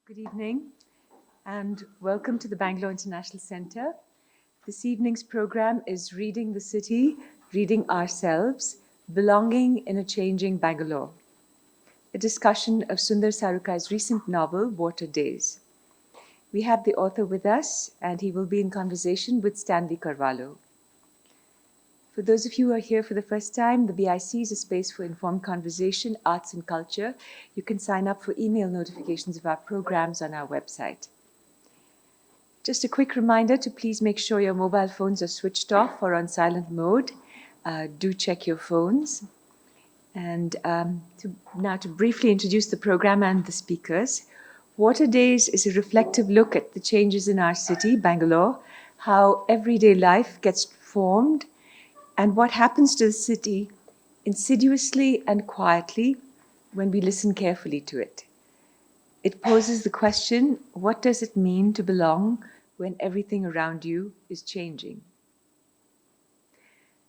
Good evening and welcome to the Bangalore International Centre. This evening's program is Reading the City, Reading Ourselves, Belonging in a Changing Bangalore, a discussion of Sundar Sarukkai's recent novel, Water Days. We have the author with us and he will be in conversation with Stanley Carvalho. For those of you who are here for the first time, the BIC is a space for informed conversation, arts and culture. You can sign up for email notifications of our programs on our website. Just a quick reminder to please make sure your mobile phones are switched off or on silent mode. Do check your phones. And to briefly introduce the program and the speakers. Water Days is a reflective look at the changes in our city, Bangalore, how everyday life gets formed, and what happens to the city insidiously and quietly when we listen carefully to it. It poses the question, what does it mean to belong when everything around you is changing?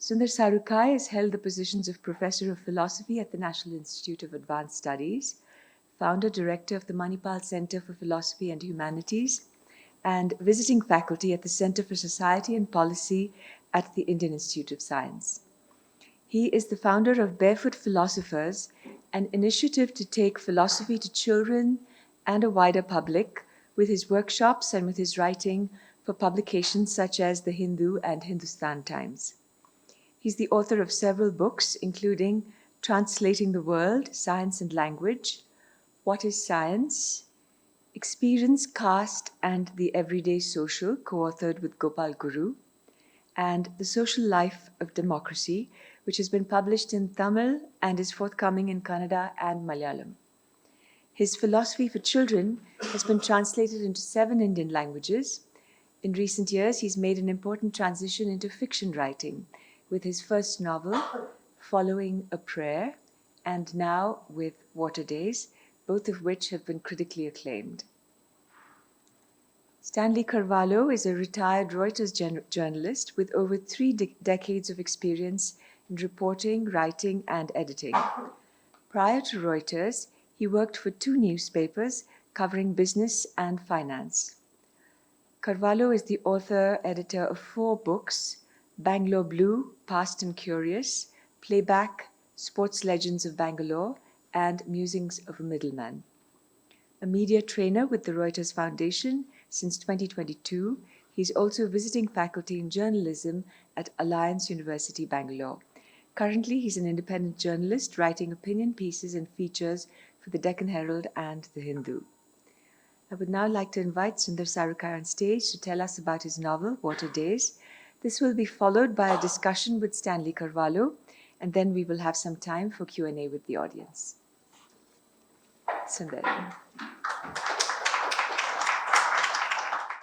Sundar Sarukkai has held the positions of Professor of Philosophy at the National Institute of Advanced Studies, Founder Director of the Manipal Center for Philosophy and Humanities, and visiting faculty at the Center for Society and Policy at the Indian Institute of Science. He is the founder of Barefoot Philosophers, an initiative to take philosophy to children and a wider public with his workshops and with his writing for publications such as The Hindu and Hindustan Times. He's the author of several books, including Translating the World, Science and Language, What is Science?, Experience, Caste and the Everyday Social, co-authored with Gopal Guru, and The Social Life of Democracy, which has been published in Tamil and is forthcoming in Kannada and Malayalam. His philosophy for children has been translated into 7 Indian languages. In recent years, he's made an important transition into fiction writing with his first novel, Following a Prayer, and now with Water Days, both of which have been critically acclaimed. Stanley Carvalho is a retired Reuters journalist with over 3 decades of experience in reporting, writing, and editing. Prior to Reuters, he worked for 2 newspapers covering business and finance. Carvalho is the author-editor of 4 books, Bangalore Blue, Past and Curious, Playback, Sports Legends of Bangalore, and Musings of a Middleman. A media trainer with the Reuters Foundation since 2022, he's also visiting faculty in journalism at Alliance University, Bangalore. Currently, he's an independent journalist writing opinion pieces and features for the Deccan Herald and the Hindu. I would now like to invite Sundar Sarukkai on stage to tell us about his novel, Water Days. This will be followed by a discussion with Stanley Carvalho, and then we will have some time for Q&A with the audience. Sundar.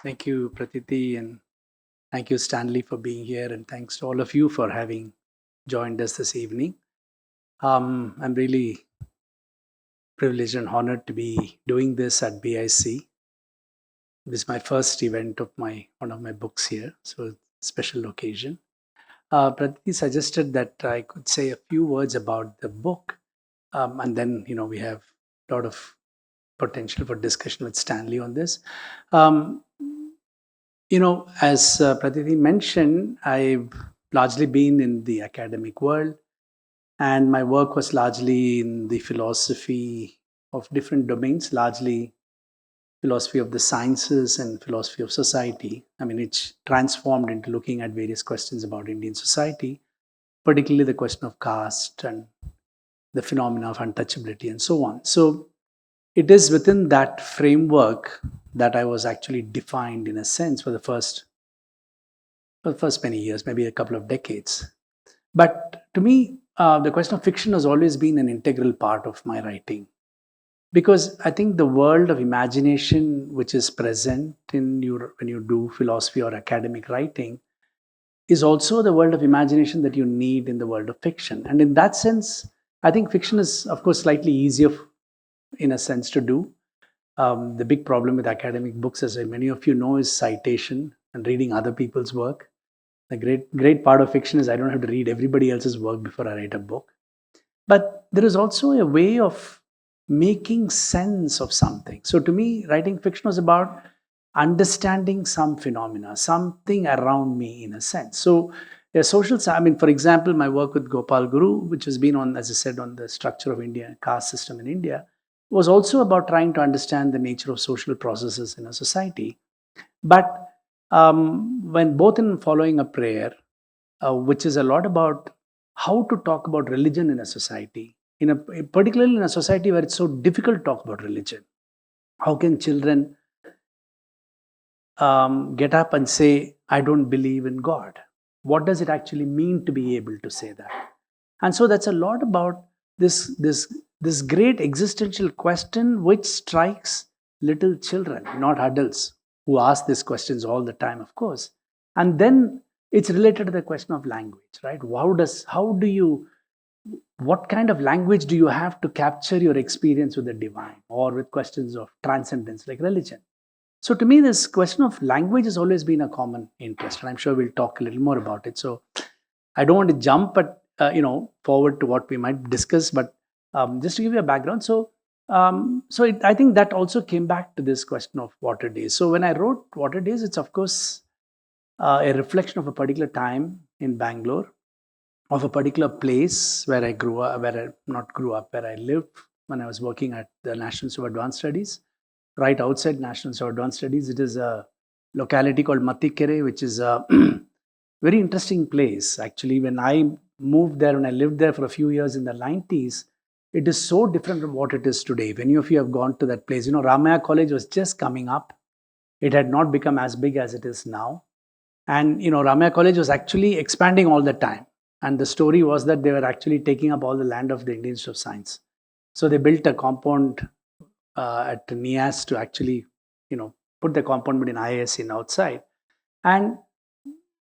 Thank you, Pratiti, and thank you, Stanley, for being here, and thanks to all of you for having joined us this evening. I'm really privileged and honored to be doing this at BIC. This is my first event of one of my books here, so it's a special occasion. Pratiti suggested that I could say a few words about the book, and then we have a lot of potential for discussion with Stanley on this. As Pratiti mentioned, I've largely been in the academic world, and my work was largely in the philosophy of different domains, largely philosophy of the sciences and philosophy of society. It's transformed into looking at various questions about Indian society, particularly the question of caste and the phenomena of untouchability and so on. So it is within that framework that I was actually defined, in a sense, for the first many years, maybe a couple of decades. But to me, the question of fiction has always been an integral part of my writing, because I think the world of imagination, which is present in when you do philosophy or academic writing, is also the world of imagination that you need in the world of fiction. And in that sense, I think fiction is, of course, slightly easier in a sense to do. The big problem with academic books, as many of you know, is citation and reading other people's work. The great part of fiction is I don't have to read everybody else's work before I write a book. But there is also a way of making sense of something. So to me, writing fiction was about understanding some phenomena, something around me in a sense. So a social, I mean, for example, my work with Gopal Guru, which has been on, as I said, on the structure of India, caste system in India, was also about trying to understand the nature of social processes in a society. But when both in following a prayer, which is a lot about how to talk about religion in a society, particularly in a society where it's so difficult to talk about religion. How can children get up and say, "I don't believe in God"? What does it actually mean to be able to say that? And so that's a lot about this great existential question which strikes little children, not adults, who ask these questions all the time, of course. And then it's related to the question of language, right? How do you, what kind of language do you have to capture your experience with the divine or with questions of transcendence like religion? So to me, this question of language has always been a common interest, and I'm sure we'll talk a little more about it. So I don't want to jump forward to what we might discuss, but just to give you a background. I think that also came back to this question of Water Days. So when I wrote Water Days, it's of course a reflection of a particular time in Bangalore, of a particular place where I grew up, where I lived when I was working at the National Institute of Advanced Studies. Right outside National Institute of Advanced Studies, it is a locality called Matikere, which is a very interesting place. Actually, when I moved there, when I lived there for a few years in the 90s, it is so different from what it is today. If any of you have gone to that place, Ramaya College was just coming up. It had not become as big as it is now. And, Ramaya College was actually expanding all the time. And the story was that they were actually taking up all the land of the Indian Institute of Science. So they built a compound at NIAS to actually, put the compound between IIS in outside. And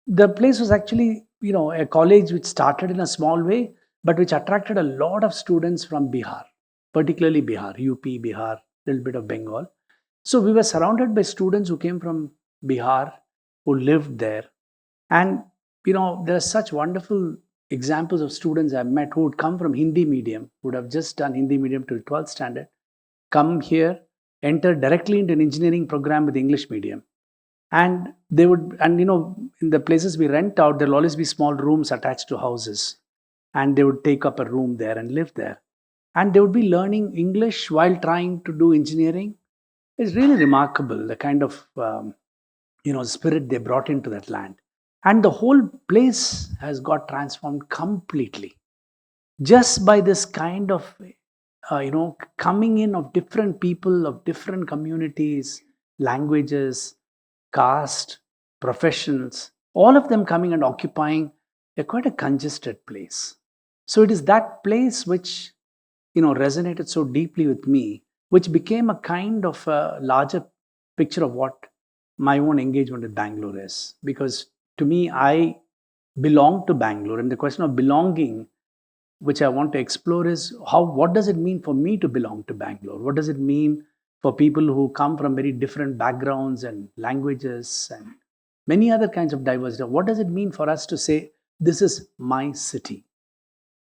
the place was actually, a college which started in a small way, but which attracted a lot of students from Bihar, particularly Bihar, UP, Bihar, a little bit of Bengal. So we were surrounded by students who came from Bihar, who lived there. And, there are such wonderful examples of students I've met who would come from Hindi medium, would have just done Hindi medium till 12th standard, come here, enter directly into an engineering program with English medium. And they would, and in the places we rent out, there'll always be small rooms attached to houses. And they would take up a room there and live there. And they would be learning English while trying to do engineering. It's really remarkable, the kind of spirit they brought into that land. And the whole place has got transformed completely just by this kind of coming in of different people, of different communities, languages, caste, professions, all of them coming and occupying quite a congested place. So it is that place which resonated so deeply with me, which became a kind of a larger picture of what my own engagement with Bangalore is. Because to me, I belong to Bangalore, and the question of belonging, which I want to explore, is what does it mean for me to belong to Bangalore? What does it mean for people who come from very different backgrounds and languages and many other kinds of diversity? What does it mean for us to say, this is my city?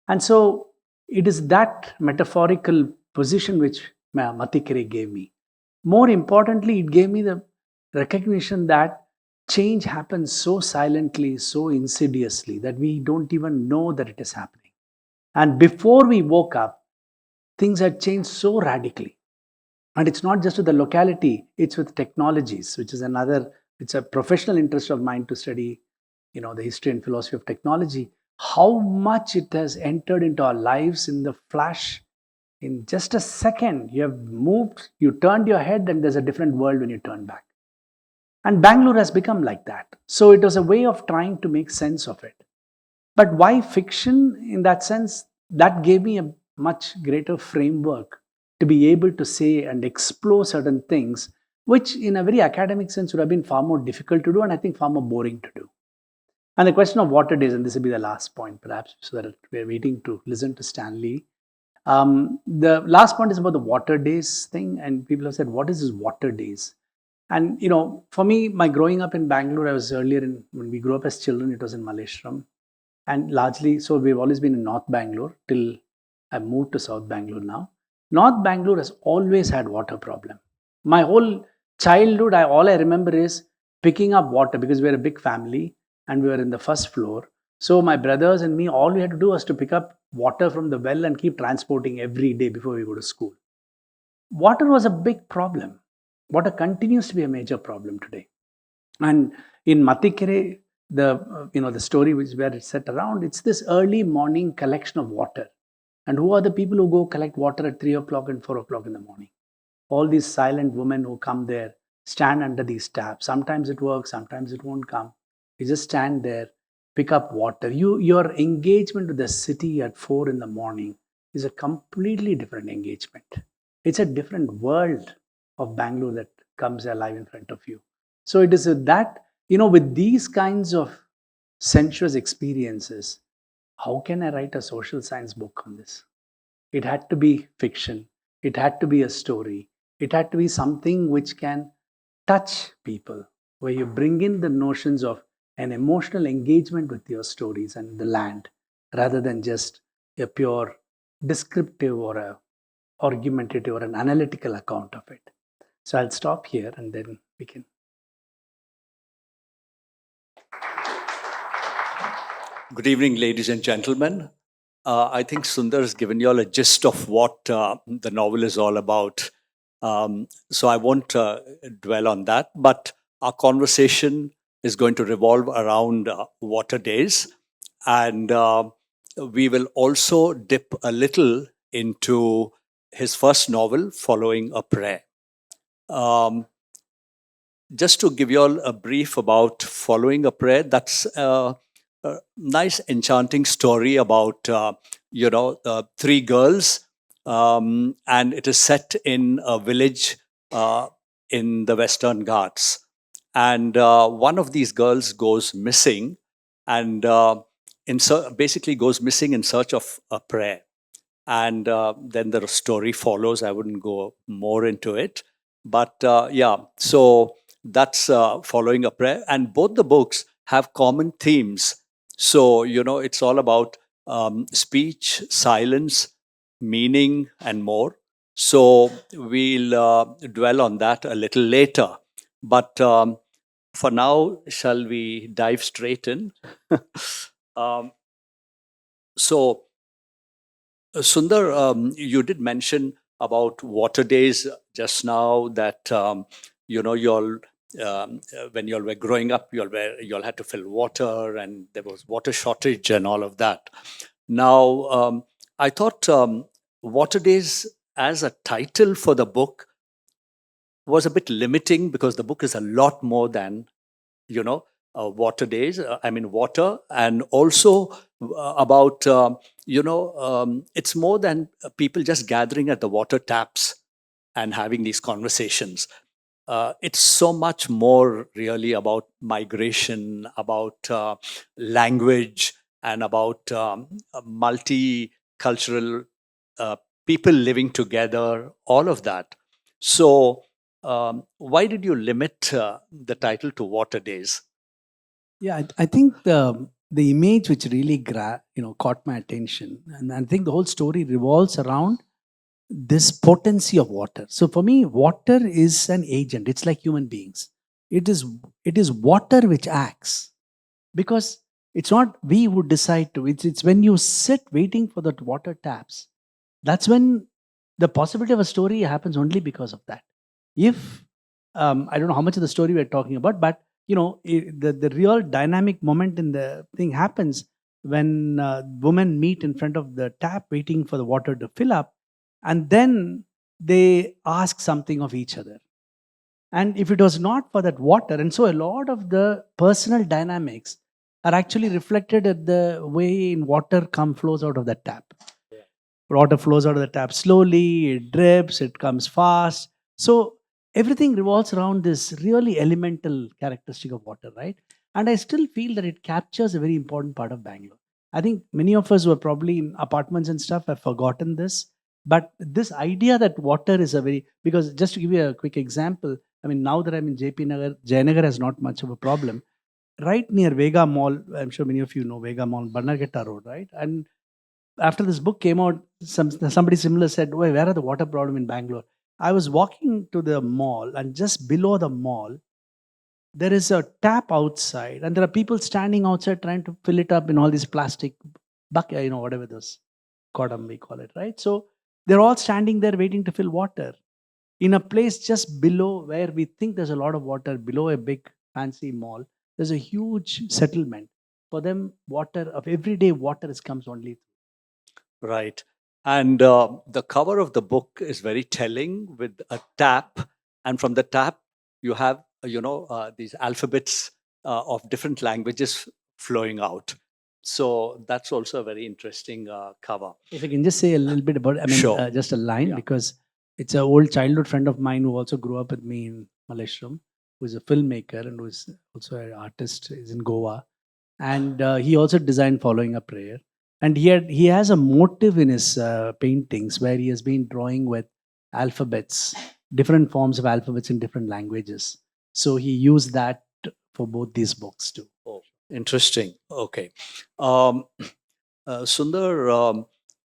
And so it is that metaphorical position which Matikere gave me. More importantly, it gave me the recognition that change happens so silently, so insidiously, that we don't even know that it is happening. And before we woke up, things had changed so radically. And it's not just with the locality, it's with technologies, which is it's a professional interest of mine to study, the history and philosophy of technology. How much it has entered into our lives in the flash. In just a second, you have moved, you turned your head, and there's a different world when you turn back. And Bangalore has become like that. So it was a way of trying to make sense of it. But why fiction in that sense? That gave me a much greater framework to be able to say and explore certain things, which in a very academic sense would have been far more difficult to do, and I think far more boring to do. And the question of Water Days, and this will be the last point perhaps, so that we're waiting to listen to Stanley. The last point is about the Water Days thing, and people have said, what is this Water Days? And, for me, my growing up in Bangalore, I was when we grew up as children, it was in Malleshwaram. And largely, so we've always been in North Bangalore till I moved to South Bangalore now. North Bangalore has always had water problem. My whole childhood, all I remember is picking up water because we're a big family and we were in the first floor. So my brothers and me, all we had to do was to pick up water from the well and keep transporting every day before we go to school. Water was a big problem. Water continues to be a major problem today. And in Matikere, the story which where it's set around, it's this early morning collection of water. And who are the people who go collect water at 3 o'clock and 4 o'clock in the morning? All these silent women who come there, stand under these taps. Sometimes it works, sometimes it won't come. You just stand there, pick up water. Your engagement with the city at 4 in the morning is a completely different engagement. It's a different world of Bangalore that comes alive in front of you. So it is with that, with these kinds of sensuous experiences, how can I write a social science book on this? It had to be fiction. It had to be a story. It had to be something which can touch people, where you bring in the notions of an emotional engagement with your stories and the land, rather than just a pure descriptive or a argumentative or an analytical account of it. So I'll stop here and then we can. Good evening, ladies and gentlemen. I think Sundar has given you all a gist of what the novel is all about. So I won't dwell on that, but our conversation is going to revolve around water days. And we will also dip a little into his first novel, Following a Prayer. Um, just to give you all a brief about Following a Prayer, that's a nice, enchanting story about three girls, and it is set in a village in the Western Ghats. And one of these girls goes missing, and basically goes missing in search of a prayer. And then the story follows. I wouldn't go more into it, but yeah. So that's Following a Prayer, and both the books have common themes. So it's all about speech, silence, meaning, and more. So we'll dwell on that a little later. But for now, shall we dive straight in? um, so Sundar, you did mention about water days just now, that y'all when y'all were growing up, y'all had to fill water, and there was water shortage and all of that. Now, I thought water days as a title for the book was a bit limiting, because the book is a lot more than water days. I mean, water, and also about it's more than people just gathering at the water taps and having these conversations. It's so much more really about migration, about language, and about multicultural uh, people living together, all of that. So, why did you limit the title to Water Days? Yeah, I think the image which really caught my attention, and I think the whole story revolves around this potency of water. So for me, water is an agent. It's like human beings. It is it is water which acts, because it's not we who decide to. It's when you sit waiting for that water taps. That's when the possibility of a story happens, only because of that. If I don't know how much of the story we're talking about, but the real dynamic moment in the thing happens when women meet in front of the tap waiting for the water to fill up, and then they ask something of each other. And if it was not for that water, and so a lot of the personal dynamics are actually reflected at the way in water come flows out of the tap. Water flows out of the tap slowly, it drips, it comes fast. So everything revolves around this really elemental characteristic of water, right? And I still feel that it captures a very important part of Bangalore. I think many of us who are probably in apartments and stuff have forgotten this. But this idea that water is a very, because just to give you a quick example, I mean, now that I'm in JP Nagar, Jayanagar has not much of a problem. Right near Vega Mall, I'm sure many of you know Vega Mall, Bannergetta Road, right? And after this book came out, somebody similar said, "Wait, where are the water problem in Bangalore?" I was walking to the mall, and just below the mall, there is a tap outside, and there are people standing outside trying to fill it up in all these plastic bucket, whatever those cordam we call it, right? So they're all standing there waiting to fill water in a place just below where we think there's a lot of water, below a big fancy mall. There's a huge settlement. For them, water of everyday water comes only. Right. And the cover of the book is very telling with a tap. And from the tap, you have, these alphabets of different languages flowing out. So that's also a very interesting cover. If I can just say a little bit about, Sure. just a line, Yeah. because it's an old childhood friend of mine who also grew up with me in Malleshwaram, who's a filmmaker and who's also an artist, is in Goa. And he also designed Following a Prayer. And he has a motive in his paintings where he has been drawing with alphabets, different forms of alphabets in different languages. So he used that for both these books too. Oh, interesting. Okay. Sundar,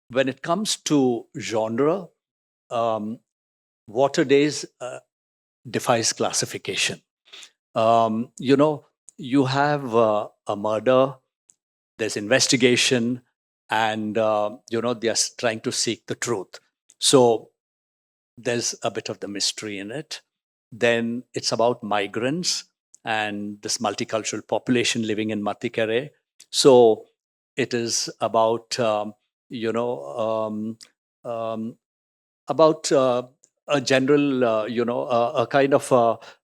when it comes to genre, Water Days defies classification. You have a murder, there's investigation, and they're trying to seek the truth. So there's a bit of the mystery in it. Then it's about migrants and this multicultural population living in Matikere. So it is about about a general a kind of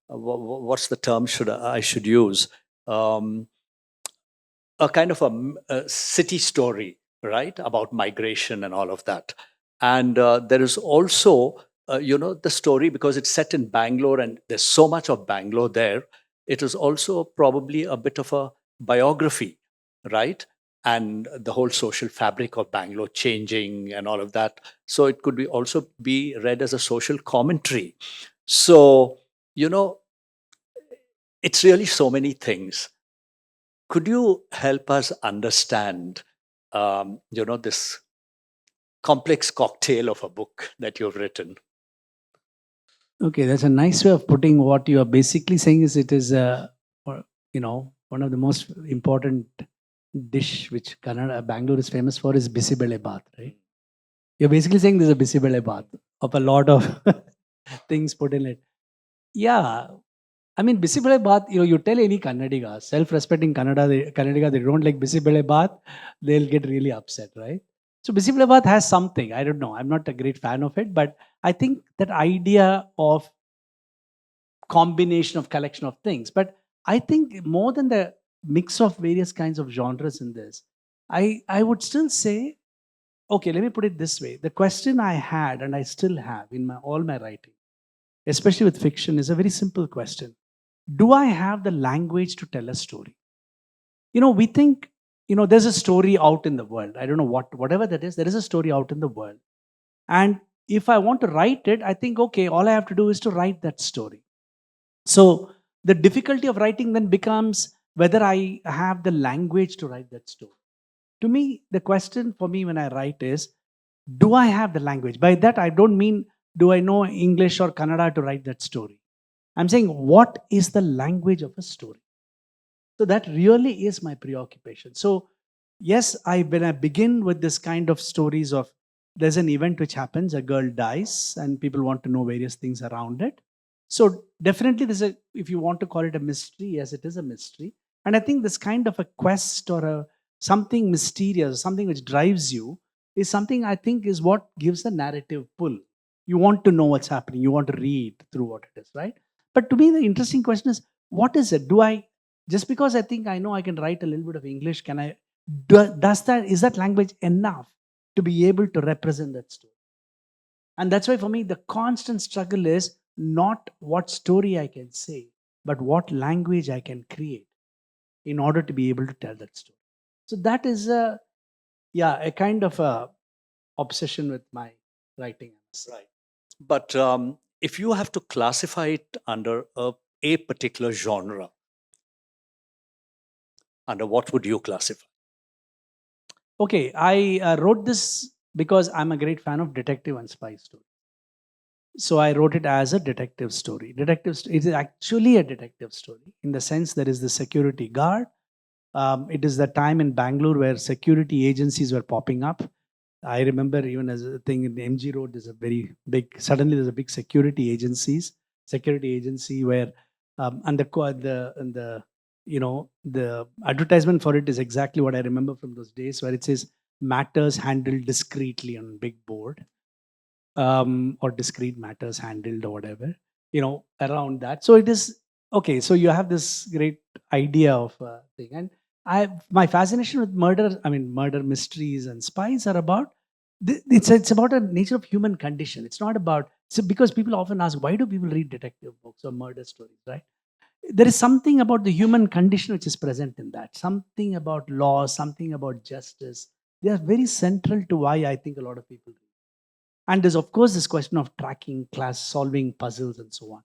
what's the term I should use, a kind of a city story, right, about migration and all of that. And there is also, the story, because it's set in Bangalore and there's so much of Bangalore there. It is also probably a bit of a biography, right? And the whole social fabric of Bangalore changing and all of that. So it could be also be read as a social commentary. So, it's really so many things. Could you help us understand, this complex cocktail of a book that you've written? Okay, that's a nice way of putting what you are basically saying. Is it is one of the most important dish which Bangalore is famous for is bisibele bath, right? You're basically saying there's a bisibele bath of a lot of things put in it. Yeah, bisibele bath. You tell any Kannadiga, self-respecting Kannadiga, they don't like bisibele bath, they'll get really upset, right? So bisibele bath has something. I don't know. I'm not a great fan of it, but I think that idea of combination of collection of things. But I think more than the mix of various kinds of genres in this, I would still say, okay, let me put it this way. The question I had and I still have in all my writing, especially with fiction, is a very simple question. Do I have the language to tell a story? We think, there's a story out in the world. I don't know whatever that is, there is a story out in the world. And if I want to write it, I think, okay, all I have to do is to write that story. So the difficulty of writing then becomes whether I have the language to write that story. To me, the question for me when I write is, do I have the language? By that, I don't mean do I know English or Kannada to write that story. I'm saying, what is the language of a story? So that really is my preoccupation. So yes, when I begin with this kind of stories of there's an event which happens, a girl dies, and people want to know various things around it. So definitely if you want to call it a mystery, yes, it is a mystery. And I think this kind of a quest or something mysterious, something which drives you, is something I think is what gives the narrative pull. You want to know what's happening. You want to read through what it is, right? But to me, the interesting question is, what is it? Just because I think I know I can write a little bit of English, is that language enough to be able to represent that story? And that's why for me, the constant struggle is not what story I can say, but what language I can create in order to be able to tell that story. So that is a kind of a obsession with my writing. Right. But if you have to classify it under a particular genre, under what would you classify? Okay, I wrote this because I'm a great fan of detective and spy stories. So I wrote it as a detective story. It is actually a detective story in the sense there is the security guard. It is the time in Bangalore where security agencies were popping up. I remember even as a thing in the MG Road, there's a very big. Suddenly, there's a big security agency where, and the the advertisement for it is exactly what I remember from those days, where it says matters handled discreetly on big board, or discrete matters handled or whatever, around that. So it is okay. So you have this great idea of thing, and my fascination with murder mysteries and spies are about it's about a nature of human condition. It's not about so because people often ask why do people read detective books or murder stories, right? There is something about the human condition which is present in that. Something about law, something about justice. They are very central to why I think a lot of people read. And there's of course this question of tracking class, solving puzzles and so on.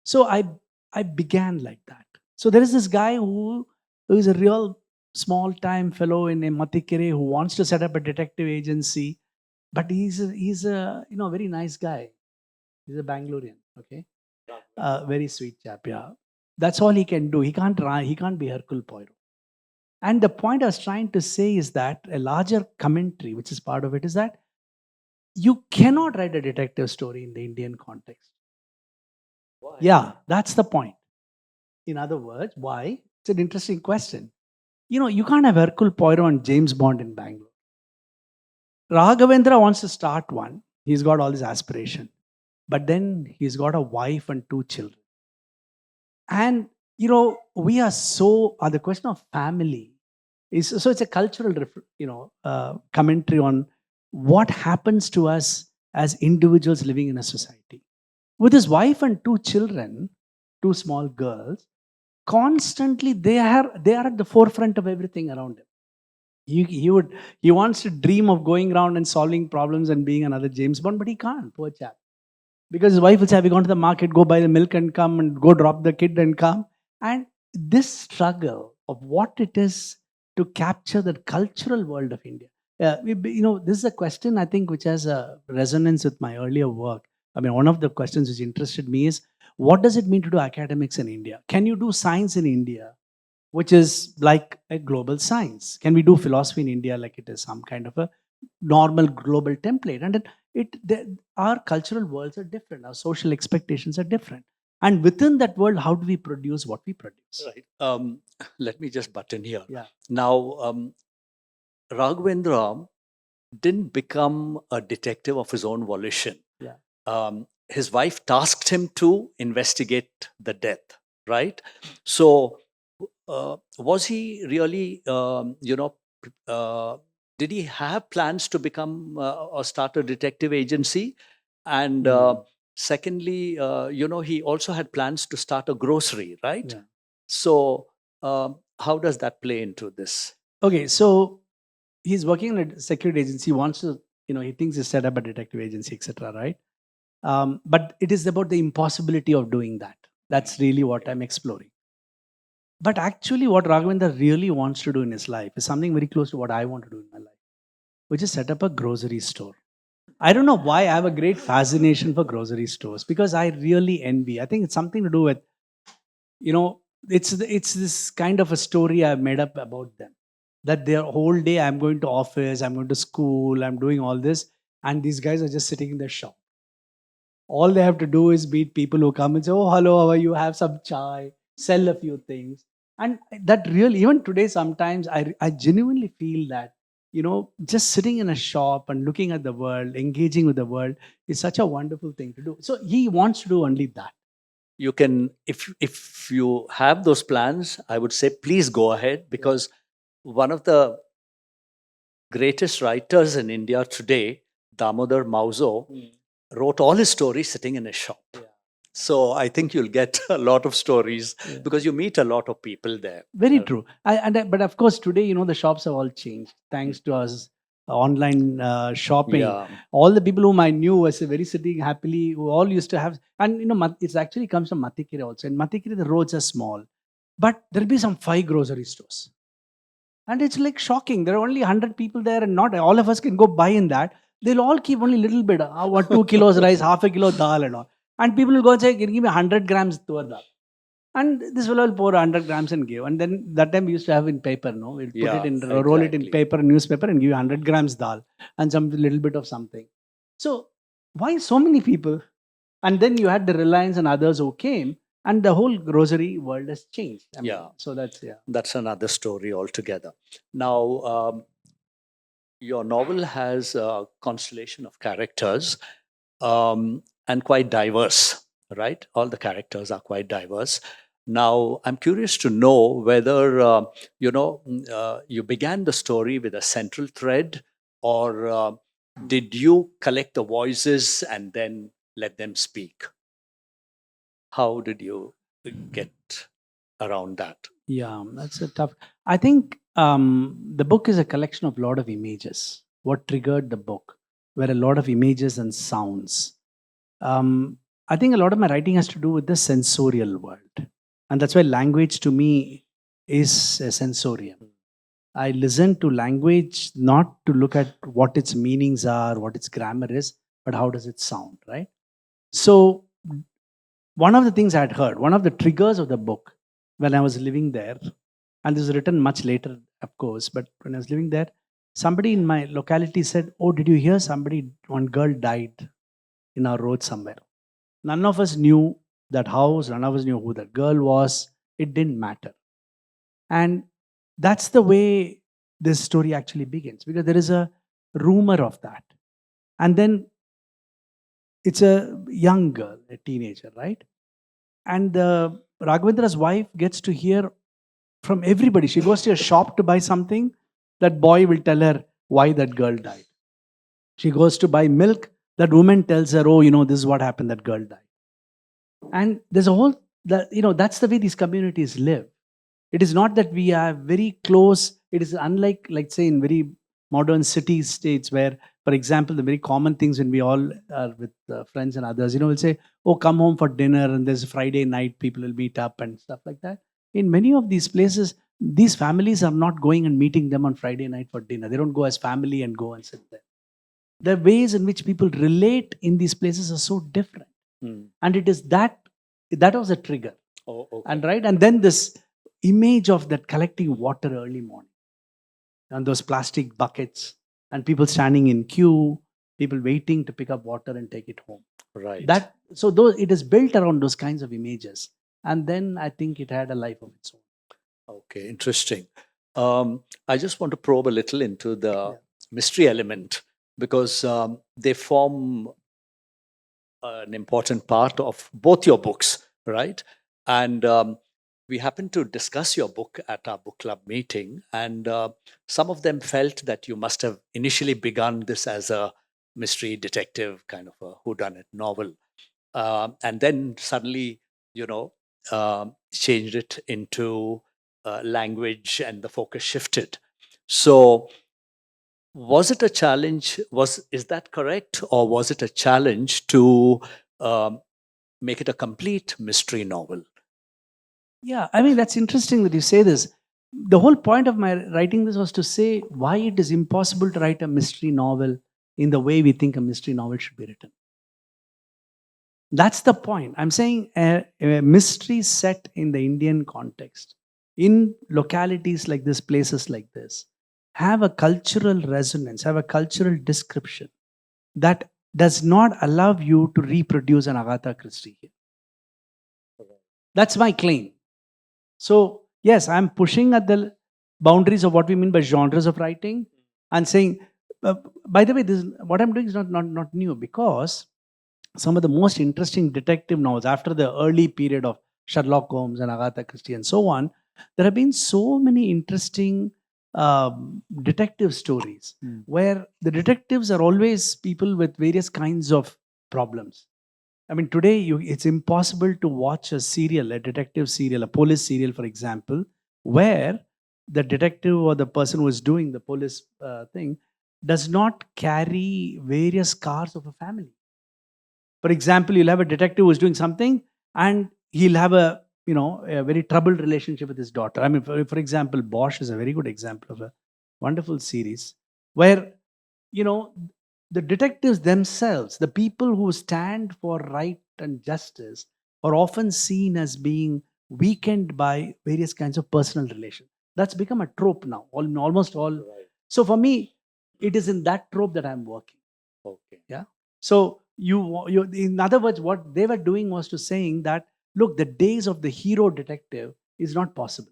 So I began like that. So there is this guy who is a real small time fellow in Matikere who wants to set up a detective agency, but he's a very nice guy. He's a Bangalorean. Okay. Very sweet chap. Yeah, that's all he can do. He can't run, he can't be Hercule Poirot. And the point I was trying to say is that a larger commentary which is part of it is that you cannot write a detective story in the Indian context. Why? Yeah, that's the point. In other words, why? It's an interesting question. You can't have Hercule Poirot and James Bond in Bangalore. Raghavendra wants to start one. He's got all his aspiration. But then he's got a wife and two children. And, we are the question of family is, so it's a cultural, commentary on what happens to us as individuals living in a society. With his wife and two children, two small girls, constantly they are at the forefront of everything around him. He wants to dream of going around and solving problems and being another James Bond, but he can't, poor chap. Because his wife will say, have you gone to the market, go buy the milk and come and go drop the kid and come. And this struggle of what it is to capture the cultural world of India. This is a question I think which has a resonance with my earlier work. I mean, one of the questions which interested me is what does it mean to do academics in India? Can you do science in India, which is like a global science? Can we do philosophy in India like it is some kind of a normal global template? And our cultural worlds are different, our social expectations are different. And within that world, how do we produce what we produce? Right. Let me just butt in here. Yeah. Now, Raghavendra didn't become a detective of his own volition. Yeah. His wife tasked him to investigate the death, right? So, was he really, did he have plans to become or start a detective agency? And secondly, he also had plans to start a grocery, right? Yeah. So, how does that play into this? Okay, so he's working in a security agency. He wants to, he thinks he set up a detective agency, etc. Right? But it is about the impossibility of doing that. That's really what I'm exploring. But actually, what Raghavendra really wants to do in his life is something very close to what I want to do in my life, which is set up a grocery store. I don't know why I have a great fascination for grocery stores because I really envy. I think it's something to do with, it's this kind of a story I've made up about them. That their whole day I'm going to office, I'm going to school, I'm doing all this, and these guys are just sitting in their shop. All they have to do is meet people who come and say, "Oh, hello, how are you? Have some chai, sell a few things." And that really, even today, sometimes I genuinely feel that, just sitting in a shop and looking at the world, engaging with the world is such a wonderful thing to do. So he wants to do only that. You can, if you have those plans, I would say please go ahead, because one of the greatest writers in India today, Damodar Mauzo, wrote all his stories sitting in his shop. So I think you'll get a lot of stories because you meet a lot of people there. Very true. But of course, today, the shops have all changed thanks to us online shopping. Yeah. All the people whom I knew was very sitting happily, who all used to have, and it actually comes from Matikere also. In Matikere, the roads are small, but there'll be some 5 grocery stores. And it's like shocking. There are only 100 people there, and not all of us can go buy in that. They'll all keep only little bit, what 2 kilos rice, half a kilo dal and all. And people will go and say, give me 100 grams tur dal. And this fellow will pour 100 grams and give. And then that time we used to have in paper, no? We'll put Yeah, it in, roll it in exactly. paper, newspaper, and give you 100 grams dal and some little bit of something. So why so many people? And then you had the Reliance and others who came, and the whole grocery world has changed. I mean, Yeah. So that's, yeah. That's another story altogether. Now, your novel has a constellation of characters, and quite diverse, right? All the characters are quite diverse. Now, I'm curious to know whether, you began the story with a central thread, or did you collect the voices and then let them speak? How did you get around that? Yeah, that's a tough. I think the book is a collection of a lot of images. What triggered the book were a lot of images and sounds. I think a lot of my writing has to do with the sensorial world, and that's why language to me is a sensorium. I listen to language not to look at what its meanings are, what its grammar is, but how does it sound, right? So one of the things I had heard, one of the triggers of the book when I was living there, and this was written much later, of course, but when I was living there, somebody in my locality said, "Oh, did you hear somebody, one girl died in our road somewhere?" None of us knew that house, none of us knew who that girl was. It didn't matter. And that's the way this story actually begins, because there is a rumor of that. And then it's a young girl, a teenager, right? And Raghavendra's wife gets to hear from everybody. She goes to a shop to buy something. That boy will tell her why that girl died. She goes to buy milk. That woman tells her, "Oh, this is what happened. That girl died." And there's a whole that that's the way these communities live. It is not that we are very close. It is unlike, like, say, in very modern city states where, for example, the very common things when we all are with friends and others, we'll say, "Oh, come home for dinner," and there's a Friday night, people will meet up and stuff like that. In many of these places, these families are not going and meeting them on Friday night for dinner. They don't go as family and go and sit there. The ways in which people relate in these places are so different. And it is that was a trigger. Oh, okay. And then this image of that collecting water early morning, and those plastic buckets, and people standing in queue, people waiting to pick up water and take it home. Right. It is built around those kinds of images, and then I think it had a life of its own. Okay, interesting. I just want to probe a little into the Yeah. mystery element, because they form an important part of both your books, right? And we happened to discuss your book at our book club meeting, and some of them felt that you must have initially begun this as a mystery detective kind of a whodunit novel, and then suddenly, changed it into language, and the focus shifted. So, was it a challenge? Is that correct, or was it a challenge to um, make it a complete mystery novel? Yeah, I mean, that's interesting that you say this. The whole point of my writing this was to say why it is impossible to write a mystery novel in the way we think a mystery novel should be written. That's the point. I'm saying a mystery set in the Indian context, in localities like this, places like this, have a cultural resonance, have a cultural description that does not allow you to reproduce an Agatha Christie here. That's my claim. So, yes, I'm pushing at the boundaries of what we mean by genres of writing, and saying, by the way, what I'm doing is not new, because some of the most interesting detective novels after the early period of Sherlock Holmes and Agatha Christie and so on, there have been so many interesting detective stories where the detectives are always people with various kinds of problems. I mean, today it's impossible to watch a serial, a detective serial, a police serial, for example, where the detective or the person who is doing the police thing does not carry various scars of a family. For example, you'll have a detective who's doing something, and he'll have a a very troubled relationship with his daughter. I mean, for example, Bosch is a very good example of a wonderful series where, you know, the detectives themselves, the people who stand for right and justice, are often seen as being weakened by various kinds of personal relations. That's become a trope now, almost all. Right. So for me, it is in that trope that I'm working. Okay. Yeah. So in other words, what they were doing was to saying that, look, the days of the hero detective is not possible.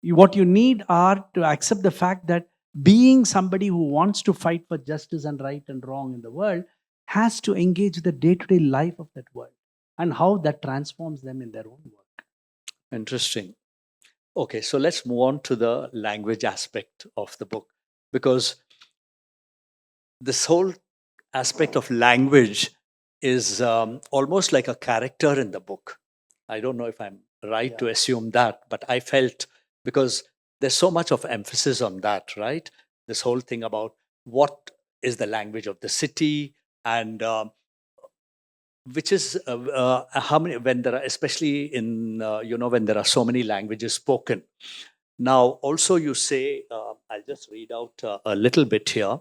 What you need are to accept the fact that being somebody who wants to fight for justice and right and wrong in the world has to engage the day-to-day life of that world and how that transforms them in their own work. Interesting. Okay, so let's move on to the language aspect of the book, because this whole aspect of language is almost like a character in the book. I don't know if I'm right to assume that, but I felt, because there's so much of emphasis on that, right? This whole thing about what is the language of the city, and which is how many, when there are, especially in when there are so many languages spoken. Now also you say, I'll just read out a little bit here.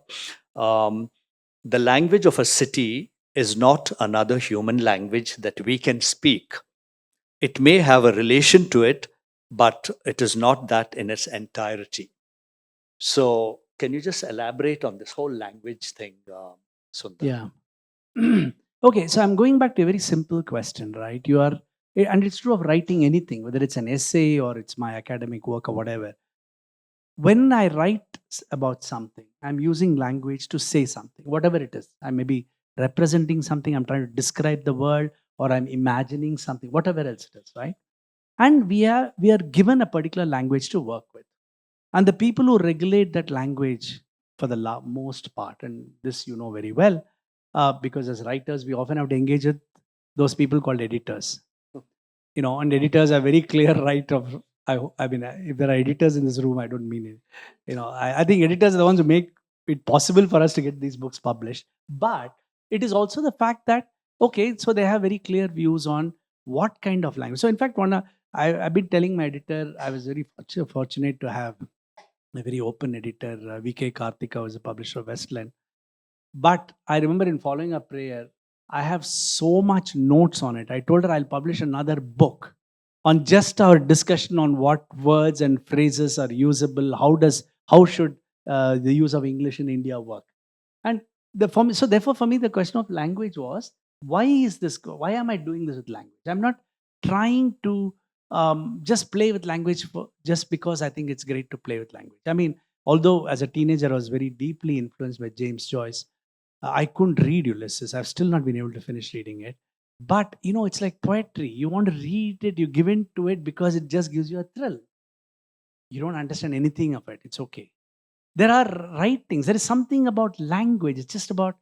um, the language of a city is not another human language that we can speak. It may have a relation to it, but it is not that in its entirety. So can you just elaborate on this whole language thing, Sundar? Yeah. Okay, so I'm going back to a very simple question, right? And it's true of writing anything, whether it's an essay or it's my academic work or whatever. When I write about something, I'm using language to say something, whatever it is. I may be representing something, I'm trying to describe the world, or I'm imagining something, whatever else it is, right? And we are given a particular language to work with. And the people who regulate that language for the most part, and this you know very well, because as writers, we often have to engage with those people called editors. And editors are very clear right of, I mean, if there are editors in this room, I don't mean it. I think editors are the ones who make it possible for us to get these books published. But it is also the fact that, okay, so they have very clear views on what kind of language. So in fact, I've been telling my editor, I was very fortunate to have a very open editor. VK Karthika was a publisher of Westland. But I remember in following a prayer, I have so much notes on it. I told her I'll publish another book on just our discussion on what words and phrases are usable. How should the use of English in India work? And so therefore, for me, the question of language was, why is this? Why am I doing this with language? I'm not trying to just play with language just because I think it's great to play with language. I mean, although as a teenager I was very deeply influenced by James Joyce, I couldn't read Ulysses. I've still not been able to finish reading it. But it's like poetry. You want to read it, you give in to it because it just gives you a thrill. You don't understand anything of it. It's okay. There are writings. There is something about language. It's just about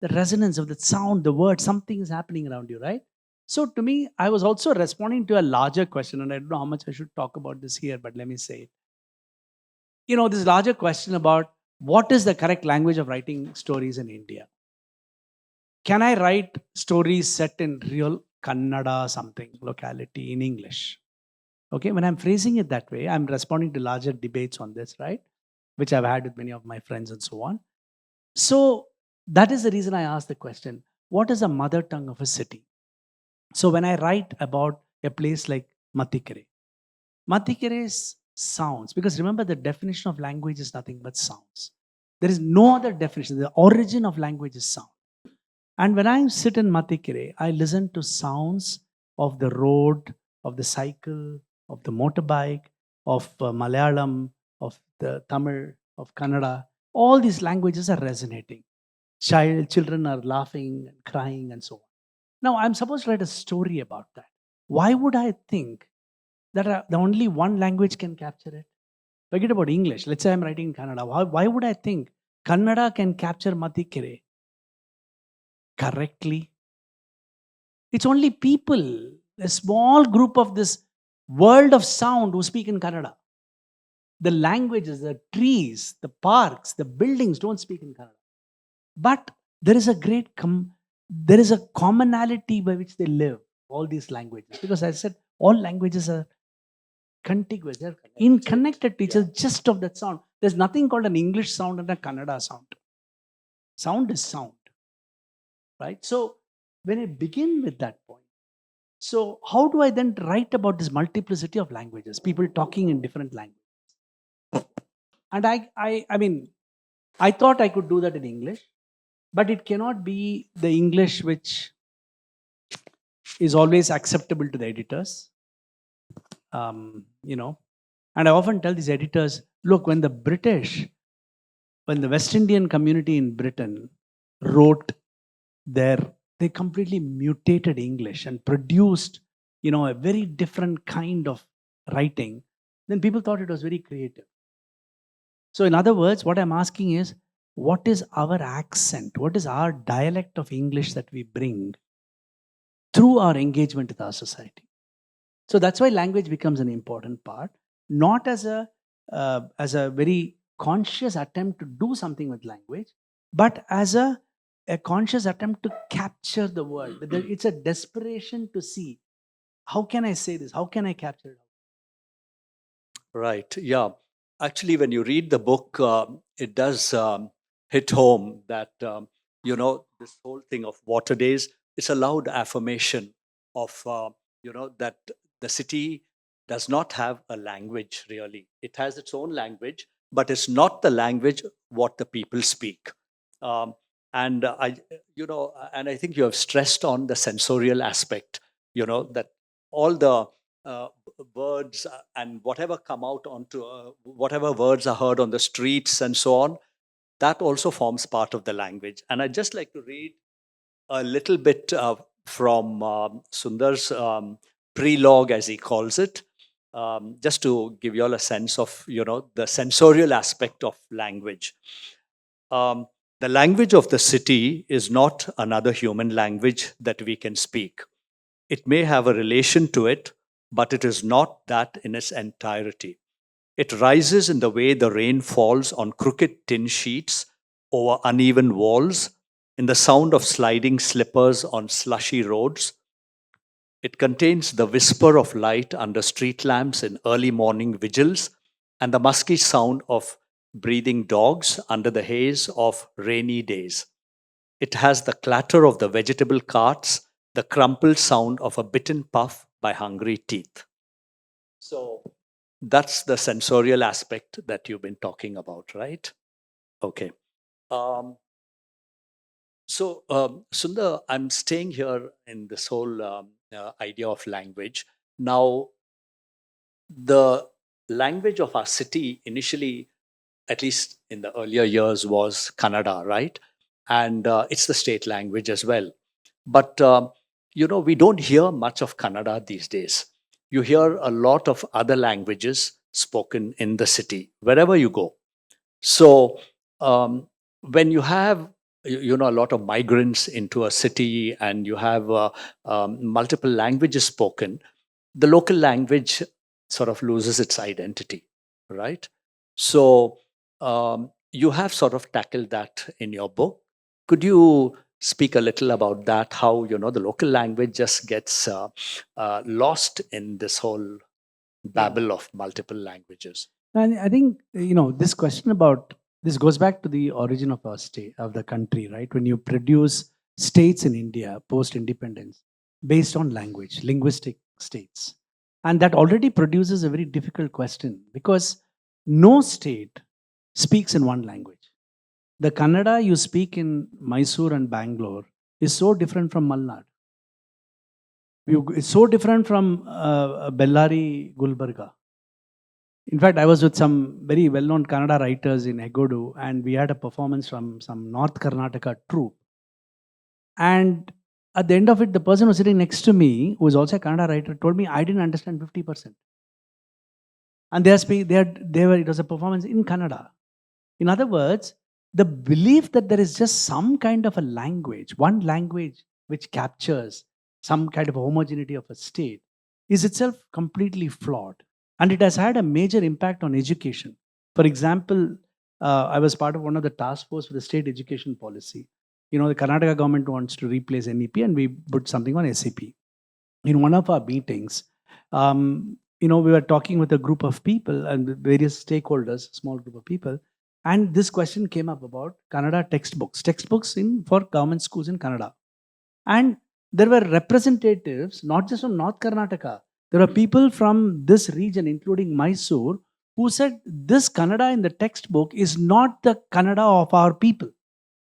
the resonance of the sound, the word. Something is happening around you, right? So to me, I was also responding to a larger question, and I don't know how much I should talk about this here, but let me say it. This larger question about what is the correct language of writing stories in India. Can I write stories set in real Kannada something locality in English? Okay, when I'm phrasing it that way, I'm responding to larger debates on this, right? Which I've had with many of my friends and so on. So that is the reason I asked the question, what is the mother tongue of a city? So when I write about a place like Matikere's sounds, because remember the definition of language is nothing but sounds. There is no other definition. The origin of language is sound. And when I sit in Matikere, I listen to sounds of the road, of the cycle, of the motorbike, of Malayalam, of the Tamil, of Kannada. All these languages are resonating. Children are laughing and crying and so on. Now, I'm supposed to write a story about that. Why would I think that the only one language can capture it? Forget about English. Let's say I'm writing in Kannada. Why would I think Kannada can capture Matikere correctly? It's only people, a small group of this world of sound who speak in Kannada. The languages, the trees, the parks, the buildings don't speak in Kannada. But there is a there is a commonality by which they live, all these languages. Because I said, All languages are contiguous. They're in connected to each other just of that sound. There's nothing called an English sound and a Kannada sound. Sound is sound, right? So when I begin with that point, so how do I then write about this multiplicity of languages, people talking in different languages? And I mean, I thought I could do that in English, but it cannot be the English which is always acceptable to the editors. You know, and I often tell these editors, look, when the West Indian community in Britain wrote they completely mutated English and produced, a very different kind of writing, then people thought it was very creative. So, in other words, what I'm asking is, what is our accent? What is our dialect of English that we bring through our engagement with our society? So that's why language becomes an important part, not as a very conscious attempt to do something with language, but as a conscious attempt to capture the world. It's a desperation to see, how can I say this? How can I capture it? Right. Yeah. Actually, when you read the book, it does hit home that, this whole thing of water days, it's a loud affirmation of, that the city does not have a language really. It has its own language, but it's not the language what the people speak. Um, and I think you have stressed on the sensorial aspect, that all the uh, words and whatever come out onto whatever words are heard on the streets and so on, that also forms part of the language. And I'd just like to read a little bit from Sundar's prelogue, as he calls it, just to give you all a sense of, the sensorial aspect of language. um, the language of the city is not another human language that we can speak. It may have a relation to it, but it is not that in its entirety. It rises in the way the rain falls on crooked tin sheets over uneven walls, in the sound of sliding slippers on slushy roads. It contains the whisper of light under street lamps in early morning vigils and the musky sound of breathing dogs under the haze of rainy days. It has the clatter of the vegetable carts, the crumpled sound of a bitten puff by hungry teeth. So that's the sensorial aspect that you've been talking about, right? Okay. Um, Sundar, I'm staying here in this whole idea of language. Now, the language of our city initially, at least in the earlier years, was Kannada, right? And it's the state language as well. But, we don't hear much of Kannada these days. You hear a lot of other languages spoken in the city, wherever you go. So, when you have a lot of migrants into a city and you have multiple languages spoken, the local language sort of loses its identity, right? So you have sort of tackled that in your book. Could you speak a little about that? How the local language just gets lost in this whole babble of multiple languages? And I think, this question about this goes back to the origin of our state, of the country, right? When you produce states in India post independence based on language, linguistic states. And that already produces a very difficult question, because no state speaks in one language. The Kannada you speak in Mysore and Bangalore is so different from Malnad. It's so different from Bellary, Gulbarga. In fact, I was with some very well-known Kannada writers in Egodu, and we had a performance from some North Karnataka troupe. And at the end of it, the person who was sitting next to me, who was also a Kannada writer, told me I didn't understand 50%. And it was a performance in Kannada. In other words, the belief that there is just some kind of a language, one language which captures some kind of homogeneity of a state, is itself completely flawed. And it has had a major impact on education. For example, I was part of one of the task force for the state education policy. The Karnataka government wants to replace NEP, and we put something on SAP. In one of our meetings, We were talking with a group of people and with various stakeholders, small group of people, and this question came up about Kannada textbooks for government schools in Kannada. And there were representatives, not just from North Karnataka, there were people from this region, including Mysore, who said this Kannada in the textbook is not the Kannada of our people.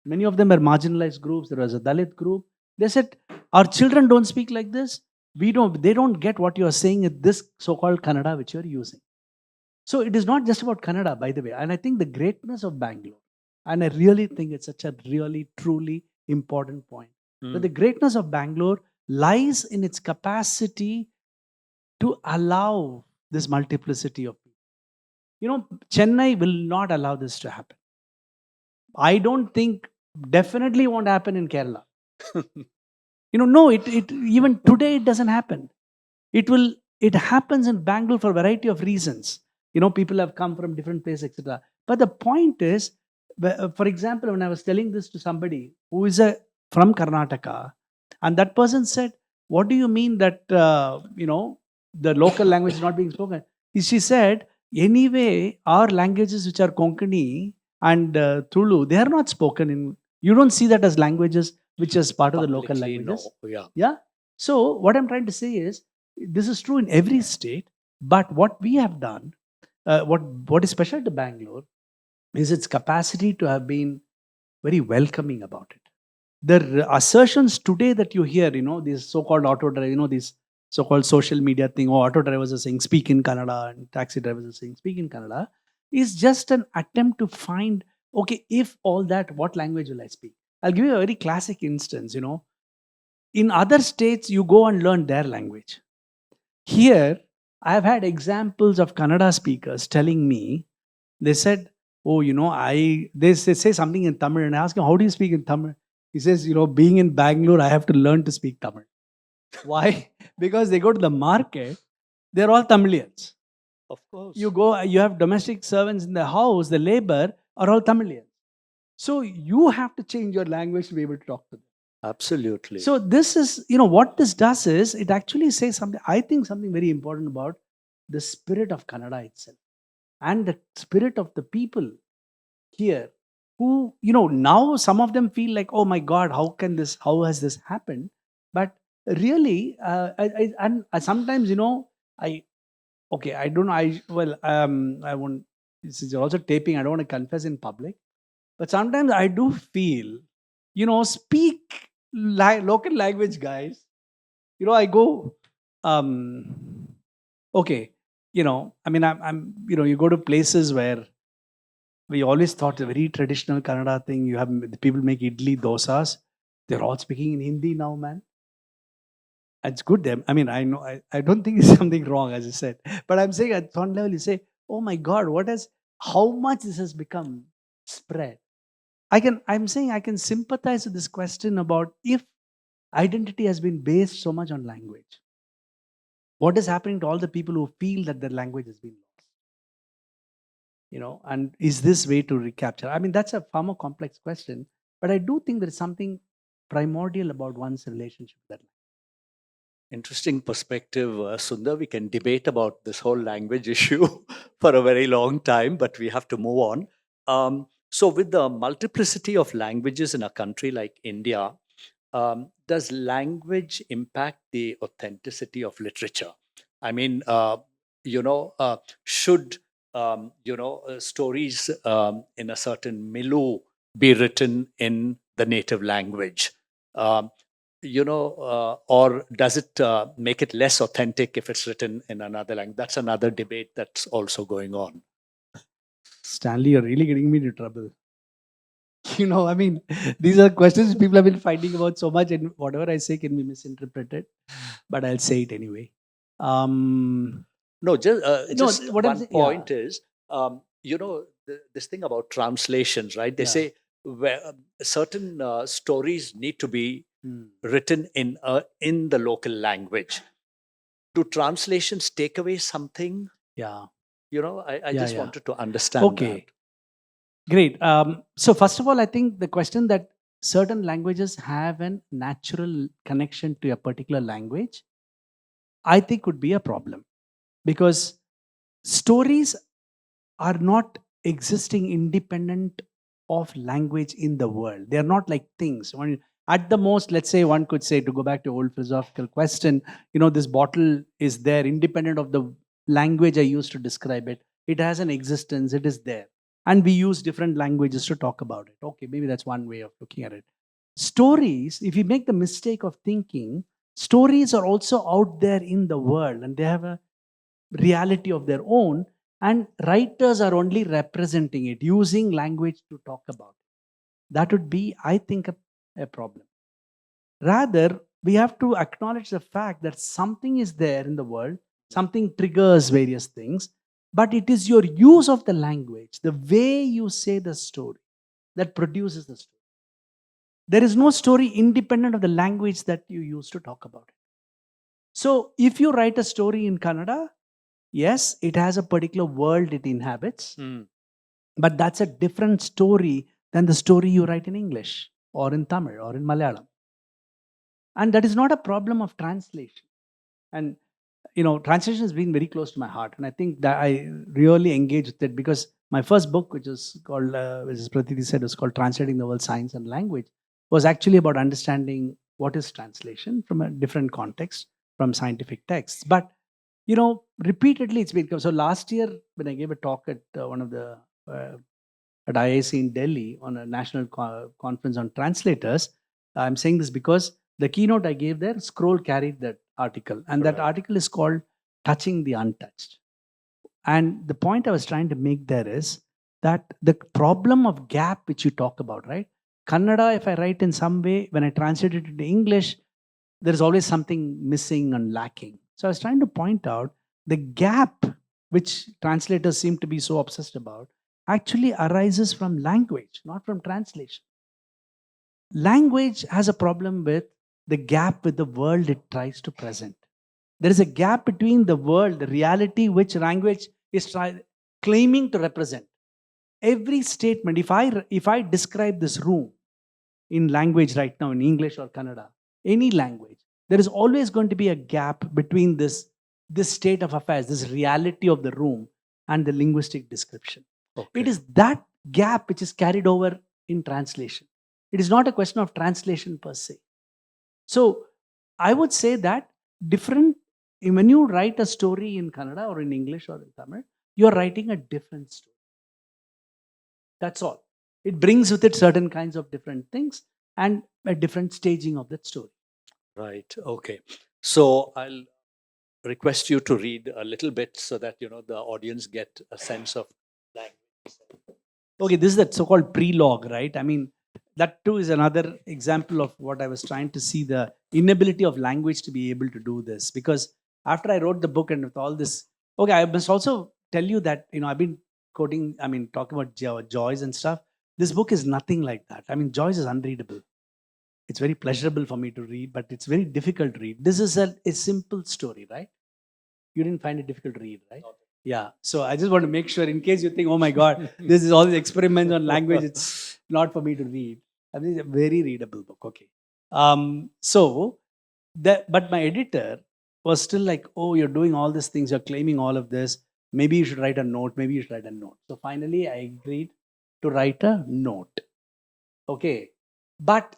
Many of them are marginalized groups. There was a Dalit group. They said, our children don't speak like this. They don't get what you are saying in this so-called Kannada which you are using. So it is not just about Kannada, by the way. And I think the greatness of Bangalore, and I really think it's such a really, truly important point, that the greatness of Bangalore lies in its capacity to allow this multiplicity of people. Chennai will not allow this to happen. I don't think, definitely won't happen in Kerala. No, it even today it doesn't happen. It happens in Bangalore for a variety of reasons. People have come from different places, etc. But the point is, for example, when I was telling this to somebody who is from Karnataka, and that person said, "What do you mean that the local language is not being spoken?" She said, "Anyway, our languages which are Konkani and Tulu, they are not spoken in. You don't see that as languages which is part of the local Publicly, languages." no. Yeah. Yeah. So what I'm trying to say is, this is true in every state, but what we have done, what is special to Bangalore, is its capacity to have been very welcoming about it. The assertions today that you hear, these so-called auto drive, these so-called social media thing, or auto drivers are saying speak in Kannada and taxi drivers are saying speak in Kannada, is just an attempt to find, okay, if all that, what language will I speak? I'll give you a very classic instance. In other states, you go and learn their language. Here, I've had examples of Kannada speakers telling me, they said, "Oh, they say something in Tamil," and I ask him, "How do you speak in Tamil?" He says, "Being in Bangalore, I have to learn to speak Tamil." Why? Because they go to the market, they're all Tamilians. Of course. You have domestic servants in the house, the labor are all Tamilians. So you have to change your language to be able to talk to them. Absolutely. So this is, what this does is, it actually says something, I think something very important about the spirit of Kannada itself and the spirit of the people here who, now some of them feel like, oh my God, how has this happened? But really, and sometimes, I don't know, I won't, this is also taping, I don't want to confess in public, but sometimes I do feel, speak local language, guys. I go, okay, you go to places where we always thought a very traditional Kannada thing. You have the people make idli dosas. They're all speaking in Hindi now, man. It's good. I know. I don't think it's something wrong, as I said. But I'm saying at one level, you say, "Oh my God, how much this has become spread." I'm saying I can sympathize with this question about if identity has been based so much on language. What is happening to all the people who feel that their language has been lost? And is this way to recapture? That's a far more complex question, but I do think there is something primordial about one's relationship with that language. Interesting perspective, Sundar. We can debate about this whole language issue for a very long time, but we have to move on. So, with the multiplicity of languages in a country like India, does language impact the authenticity of literature? I mean, should stories in a certain milieu be written in the native language? Um, or does it make it less authentic if it's written in another language? That's another debate that's also going on. Stanley, you're really getting me into trouble. These are questions people have been fighting about so much, and whatever I say can be misinterpreted, but I'll say it anyway. No, just what one point is, this thing about translations, right? They Yeah. say certain stories need to be written in the local language. Do translations take away something? Yeah. I Yeah, just yeah. wanted to understand Okay. that. Great. So first of all, I think the question that certain languages have a natural connection to a particular language, I think would be a problem, because stories are not existing independent of language in the world. They are not like things. At the most, let's say one could say, to go back to old philosophical question, this bottle is there independent of the language I use to describe it. It has an existence, it is there. And we use different languages to talk about it. Okay, maybe that's one way of looking at it. Stories, if you make the mistake of thinking, stories are also out there in the world and they have a reality of their own, and writers are only representing it using language to talk about it. That would be, I think, a problem. Rather, we have to acknowledge the fact that something is there in the world, something triggers various things, but it is your use of the language, the way you say the story, that produces the story. There is no story independent of the language that you use to talk about it. So, if you write a story in Kannada, yes, it has a particular world it inhabits, but that's a different story than the story you write in English or in Tamil or in Malayalam. And that is not a problem of translation. And translation has been very close to my heart, and I think that I really engage with it, because my first book, which is called, as Pratiti said, was called Translating the World Science and Language, was actually about understanding what is translation from a different context from scientific texts. But repeatedly it's been so. Last year, when I gave a talk at one of the at IIC in Delhi on a national conference on translators, I'm saying this because the keynote I gave there, Scroll carried that article, and that article is called Touching the Untouched. And the point I was trying to make there is that the problem of gap which you talk about, right? Kannada, if I write in some way, when I translate it into English, there is always something missing and lacking. So I was trying to point out the gap which translators seem to be so obsessed about actually arises from language, not from translation. Language has a problem with the gap with the world it tries to present. There is a gap between the world, the reality which language is claiming to represent. Every statement, if I describe this room in language right now, in English or Kannada, any language, there is always going to be a gap between this state of affairs, this reality of the room, and the linguistic description. Okay. It is that gap which is carried over in translation. It is not a question of translation per se. So I would say that when you write a story in Kannada or in English or in Tamil, you are writing a different story. That's all. It brings with it certain kinds of different things and a different staging of that story. Right. Okay. So I'll request you to read a little bit so that the audience get a sense of language. Okay, this is that so-called prelogue, right? I mean, that too is another example of what I was trying to see, the inability of language to be able to do this. Because after I wrote the book and with all this, okay, I must also tell you that, I've been talking about Joyce and stuff. This book is nothing like that. I mean, Joyce is unreadable. It's very pleasurable for me to read, but it's very difficult to read. This is a simple story, right? You didn't find it difficult to read, right? Yeah. So I just want to make sure, in case you think, oh my God, this is all these experiments on language, it's not for me to read. I mean, it's a very readable book. Okay. But my editor was still like, oh, you're doing all these things, you're claiming all of this. Maybe you should write a note. Maybe you should write a note. So finally, I agreed to write a note. Okay. But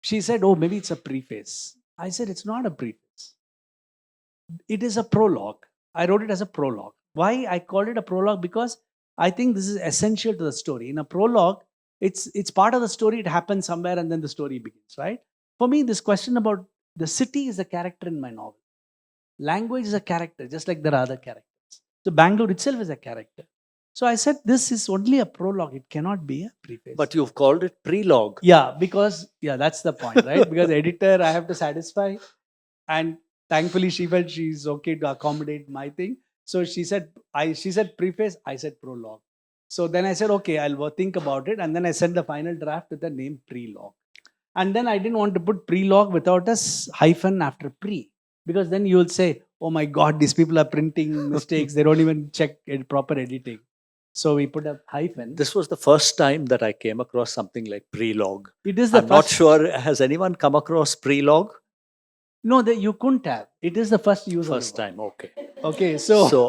she said, oh, maybe it's a preface. I said, it's not a preface. It is a prologue. I wrote it as a prologue. Why I called it a prologue? Because I think this is essential to the story. In a prologue, it's part of the story. It happens somewhere and then the story begins, right? For me, this question about the city is a character in my novel. Language is a character, just like there are other characters. So Bangalore itself is a character. So I said, this is only a prologue. It cannot be a preface. But you've called it prelogue. Yeah, because, that's the point, right? Because editor, I have to satisfy. And thankfully, she felt she's okay to accommodate my thing. So she said preface, I said prologue. So then I said, okay, I'll think about it. And then I sent the final draft with the name prelogue. And then I didn't want to put prelogue without a hyphen after pre. Because then you will say, oh my God, these people are printing mistakes. They don't even check proper editing. So we put a hyphen. This was the first time that I came across something like prelogue. It is the I'm not sure, has anyone come across prelogue? No, that you couldn't have. It is the first use First of the word. time, okay. Okay, so, So,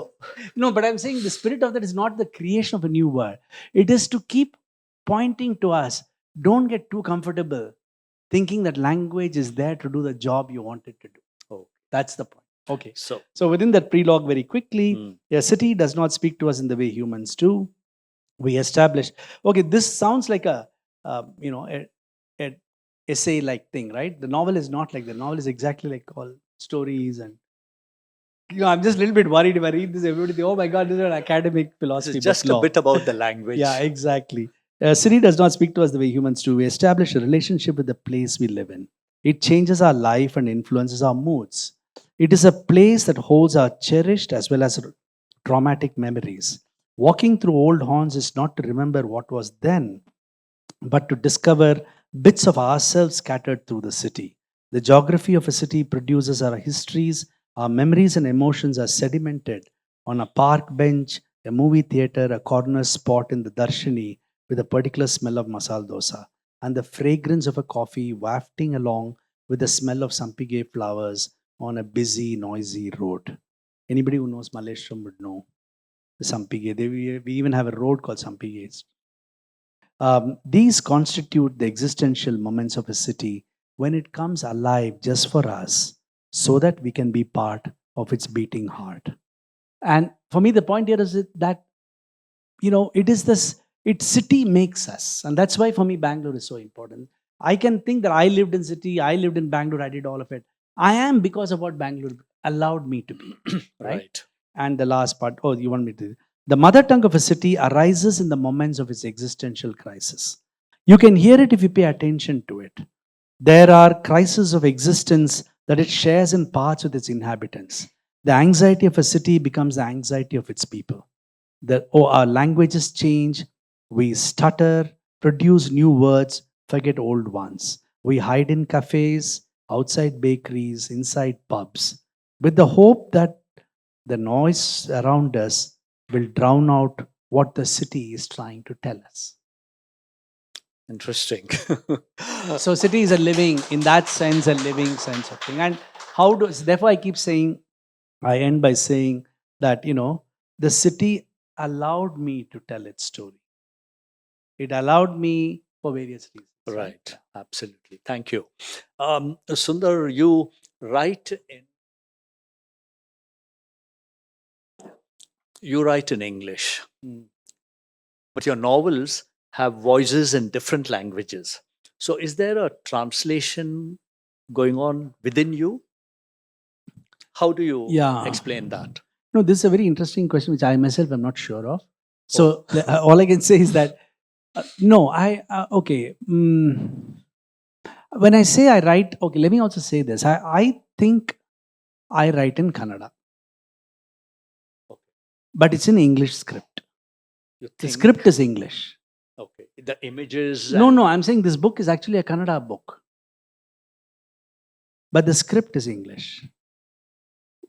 no, but I'm saying the spirit of that is not the creation of a new word. It is to keep pointing to us. Don't get too comfortable thinking that language is there to do the job you want it to do. oh, That's the point. Okay. so, So within that prelogue, very quickly, mm, a city does not speak to us in the way humans do. We establish. Okay, this sounds like a a essay like thing, right? The novel is not like the novel is exactly like all stories and. I'm just a little bit worried if I read this. Everybody think, oh my God, this is an academic this philosophy is just book. a Law. bit about the language. Yeah, exactly. City does not speak to us the way humans do. We establish a relationship with the place we live in. It changes our life and influences our moods. It is a place that holds our cherished as well as traumatic memories. Walking through old haunts is not to remember what was then, but to discover bits of ourselves scattered through the city. The geography of a city produces our histories, our memories and emotions are sedimented on a park bench, a movie theater, a corner spot in the Darshini with a particular smell of masala dosa, and the fragrance of a coffee wafting along with the smell of sampige flowers on a busy, noisy road. Anybody who knows Malleshwaram would know the sampige. We even have a road called Sampige. These constitute the existential moments of a city when it comes alive just for us so that we can be part of its beating heart. And for me, the point here is that, it is this, city makes us. And that's why for me, Bangalore is so important. I can think that I lived in city, I lived in Bangalore, I did all of it. I am because of what Bangalore allowed me to be, right? Right. And the last part, oh, you want me to? The mother tongue of a city arises in the moments of its existential crisis. You can hear it if you pay attention to it. There are crises of existence that it shares in parts with its inhabitants. The anxiety of a city becomes the anxiety of its people. Our languages change, we stutter, produce new words, forget old ones. We hide in cafes, outside bakeries, inside pubs, with the hope that the noise around us will drown out what the city is trying to tell us. Interesting. So city is a living, in that sense, a living sense of thing. And therefore I keep saying, I end by saying that, the city allowed me to tell its story. It allowed me for various reasons. Right. Absolutely. Thank you. Sundar, you write in English, Mm. but your novels have voices in different languages. So, is there a translation going on within you? How do you Yeah. explain that? No, this is a very interesting question, which I myself am not sure of. Oh. So all I can say is that, no, okay. When I say I write, okay, let me also say this. I think I write in Kannada. Okay. But it's in English script. You The think, script is English. okay, the images. No, I'm saying this book is actually a Kannada book. But the script is English.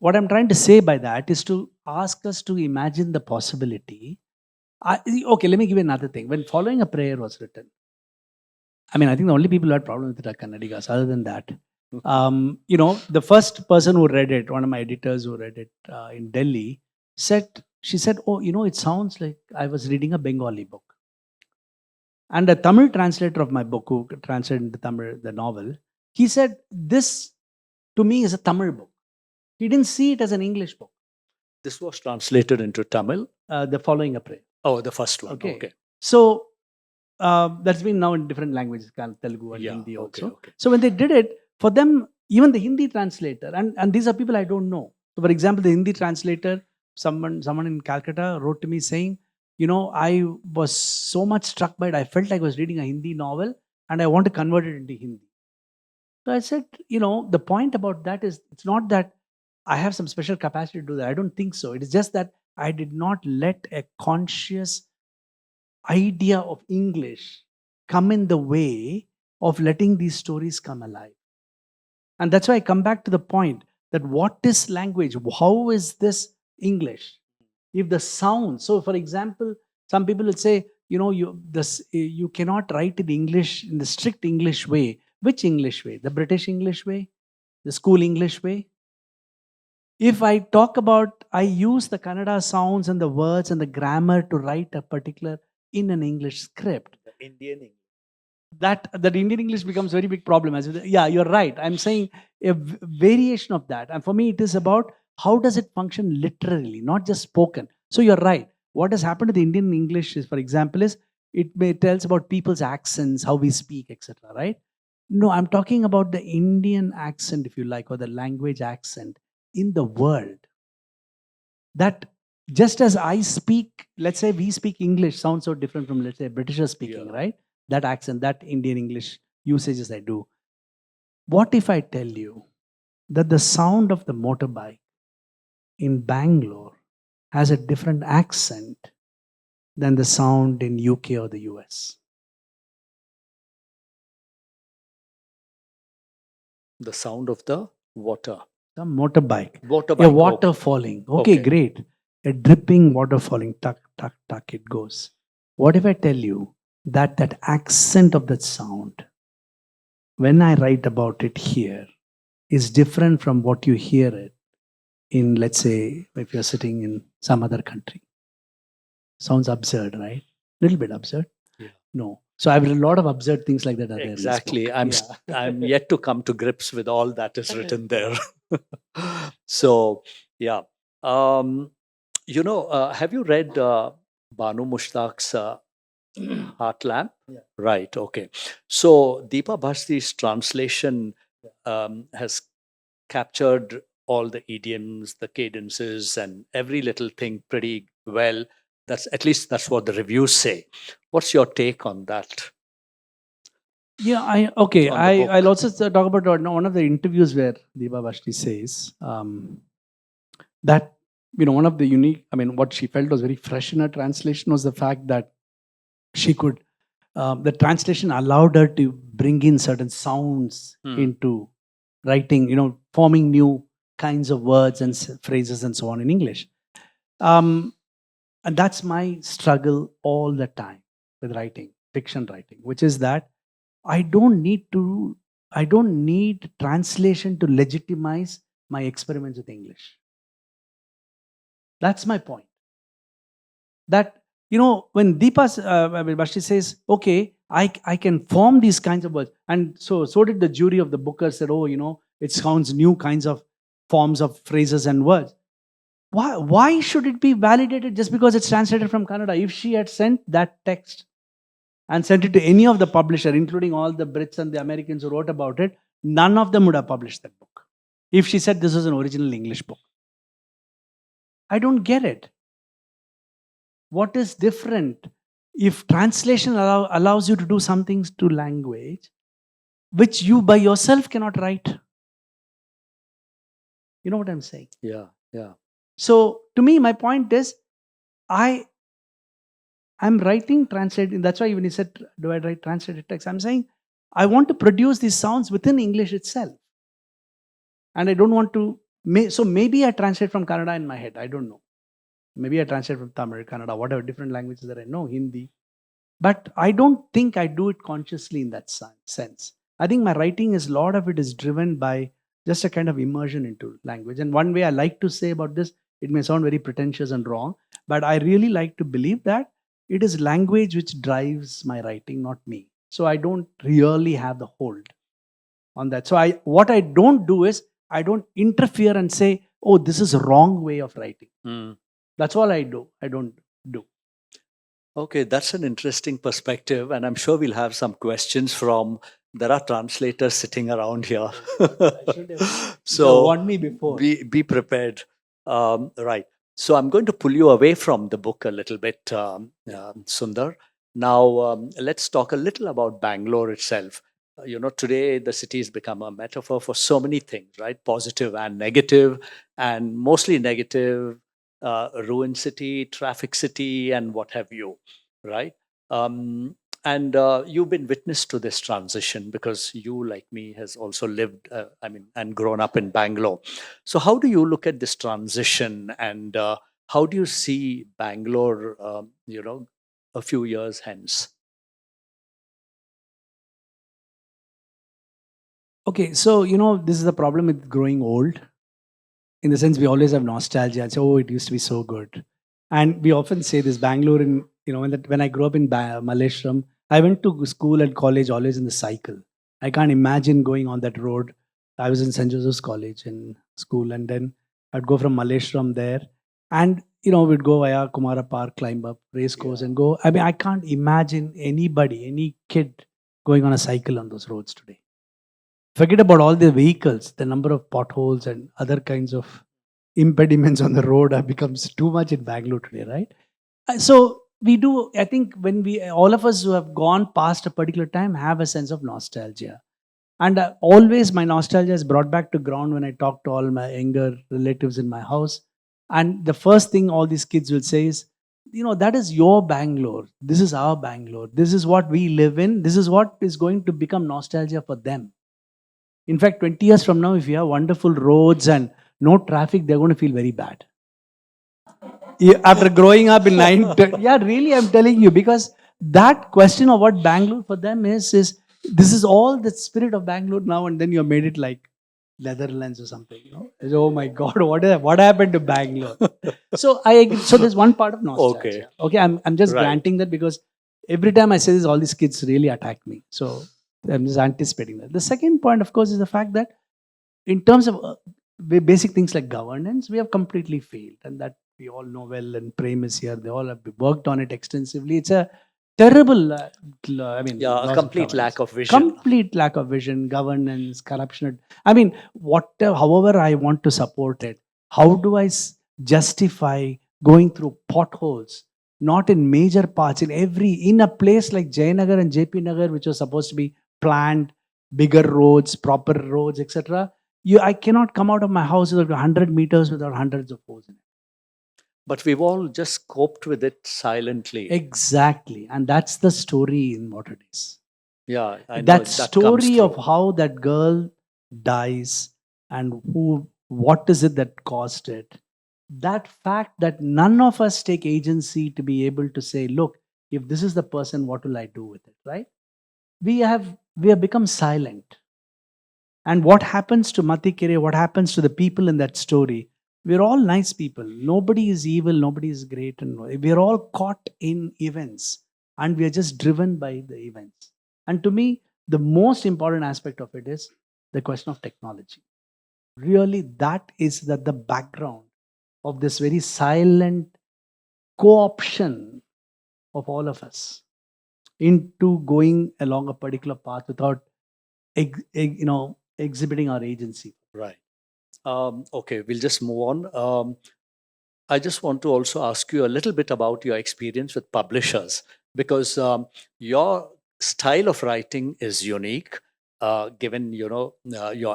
What I'm trying to say by that is to ask us to imagine the possibility. Okay, let me give you another thing. When Following a Prayer was written, I mean, I think the only people who had problems with it are Kannadigas. Other than that, the first person who read it, one of my editors who read it in Delhi, she said, oh, it sounds like I was reading a Bengali book. And a Tamil translator of my book, who translated into Tamil the novel, he said, this to me is a Tamil book. He didn't see it as an English book. This was translated into Tamil. The Following a Prayer. Oh, the first one. Okay. Okay. So that's been now in different languages, Telugu and Yeah, Hindi okay, also. okay. So when they did it, for them, even the Hindi translator, and these are people I don't know. So for example, the Hindi translator, someone in Calcutta wrote to me saying, I was so much struck by it. I felt like I was reading a Hindi novel and I want to convert it into Hindi. So I said, the point about that is, it's not that I have some special capacity to do that. I don't think so. It is just that I did not let a conscious idea of English come in the way of letting these stories come alive. And that's why I come back to the point that what is language? How is this English? If the sound, so for example, some people will say, you cannot write in English in the strict English way. Which English way? The British English way? the school English way. If I talk about, I use the Kannada sounds and the words and the grammar to write a particular in an English script. The Indian English. That Indian English becomes very big problem. Yeah, you're right. I'm saying a variation of that. And for me, it is about how does it function literally, not just spoken. So you're right. What has happened to the Indian English is, for example, is it tells about people's accents, how we speak, etc. Right? No, I'm talking about the Indian accent, if you like, or the language accent in the world. That just as I speak, let's say we speak English, sounds so different from, let's say, Britishers speaking, Yeah. right? That accent, that Indian English usages I do. What if I tell you that the sound of the motorbike in Bangalore has a different accent than the sound in UK or the US? The sound of the water. The motorbike. Waterbike. A water falling. Okay, Okay. great. A dripping water falling. Tuck, tuck, tuck, it goes. What if I tell you that that accent of that sound, when I write about it here, is different from what you hear it in, let's say, if you're sitting in some other country? Sounds absurd, right? Little bit absurd. Yeah. No. So I've read a lot of absurd things like that are there in this Exactly. book. I'm yet to come to grips with all that is written there. So yeah. Have you read Banu Mushtaq's Heart Lamp? Yeah. Right. Okay. So Deepa Bhasdi's translation has captured all the idioms, the cadences, and every little thing pretty well. That's what the reviews say. What's your take on that? Yeah, On the book. I'll also talk about one of the interviews where Deba Bashti says that, one of the unique, what she felt was very fresh in her translation was the fact that she could, the translation allowed her to bring in certain sounds into writing, forming new kinds of words and phrases and so on in English. And that's my struggle all the time with writing, fiction writing, which is that I don't need translation to legitimize my experiments with English. That's my point. That, when Bashti says, okay, I can form these kinds of words. And so did the jury of the Booker said, oh, it sounds new kinds of forms of phrases and words. Why should it be validated just because it's translated from Kannada? If she had sent that text and sent it to any of the publisher, including all the Brits and the Americans who wrote about it, none of them would have published that book. If she said this was an original English book. I don't get it. What is different if translation allows you to do some things to language which you by yourself cannot write? You know what I'm saying? Yeah, yeah. So to me, my point is, I'm writing, translating. That's why when he said, do I write translated text? I'm saying, I want to produce these sounds within English itself. And I don't want to, so maybe I translate from Kannada in my head. I don't know. Maybe I translate from Tamil, Kannada, whatever different languages that I know, Hindi. But I don't think I do it consciously in that sense. I think my writing is, a lot of it is driven by just a kind of immersion into language. And one way I like to say about this, it may sound very pretentious and wrong, but I really like to believe that it is language which drives my writing, not me. So I don't really have the hold on that. So what I don't do is, I don't interfere and say, oh, this is a wrong way of writing. That's all I do. I don't do. Okay, that's an interesting perspective, and I'm sure we'll have some questions from. There are translators sitting around here, so warned me before. Be prepared. Right. So I'm going to pull you away from the book a little bit, Sundar. Now let's talk a little about Bangalore itself. Today the city has become a metaphor for so many things, right? Positive and negative, and mostly negative. Ruin city, traffic city, and what have you, right? Um, and you've been witness to this transition because you, like me, has also lived, and grown up in Bangalore. So, how do you look at this transition, and how do you see Bangalore, a few years hence? Okay, so this is the problem with growing old. In the sense, we always have nostalgia and say, "Oh, it used to be so good." And we often say this Bangalore, in when I grew up in Malleshwaram, I went to school and college always in the cycle. I can't imagine going on that road. I was in St. Joseph's College in school, and then I'd go from Malleshwaram there, and we'd go via Kumara Park, climb up race course, Yeah. and go. I mean, I can't imagine anybody, any kid, going on a cycle on those roads today. Forget about all the vehicles, the number of potholes and other kinds of impediments on the road have becomes too much in Bangalore today, right? So we do, I think when all of us who have gone past a particular time have a sense of nostalgia. And always my nostalgia is brought back to ground when I talk to all my younger relatives in my house. And the first thing all these kids will say is, that is your Bangalore. This is our Bangalore. This is what we live in. This is what is going to become nostalgia for them. In fact, 20 years from now, if you have wonderful roads and no traffic, they're going to feel very bad. Yeah, after growing up in yeah, really, I'm telling you, because that question of what Bangalore for them is this is all the spirit of Bangalore now, and then you have made it like Netherlands or something. Oh my God, what happened to Bangalore? So I agree. So there's one part of nostalgia. Okay. Okay, I'm just Right. granting that because every time I say this, all these kids really attack me. So I'm just anticipating that. The second point, of course, is the fact that in terms of basic things like governance, we have completely failed, and that we all know well. And Prem is here; they all have worked on it extensively. It's a terrible, Yeah, a loss of complete governance. lack of vision. Complete lack of vision, governance, corruption. I mean, whatever, however, I want to support it. How do I justify going through potholes? Not in major parts, in a place like Jayanagar and JP Nagar, which was supposed to be planned, bigger roads, proper roads, etc. I cannot come out of my house with 100 meters without hundreds of holes in it. But we've all just coped with it silently. Exactly. And that's the story in what it is. Yeah, I know That that comes story of through. how that girl dies and what is it that caused it. That fact that none of us take agency to be able to say, look, if this is the person, what will I do with it? Right? We have become silent. And what happens to Matikere, what happens to the people in that story? We're all nice people. Nobody is evil, nobody is great. And we're all caught in events and we are just driven by the events. And to me, the most important aspect of it is the question of technology. Really, that is the background of this very silent co-option of all of us into going along a particular path without exhibiting our agency. Right. Okay, we'll just move on. I just want to also ask you a little bit about your experience with publishers because your style of writing is unique, given your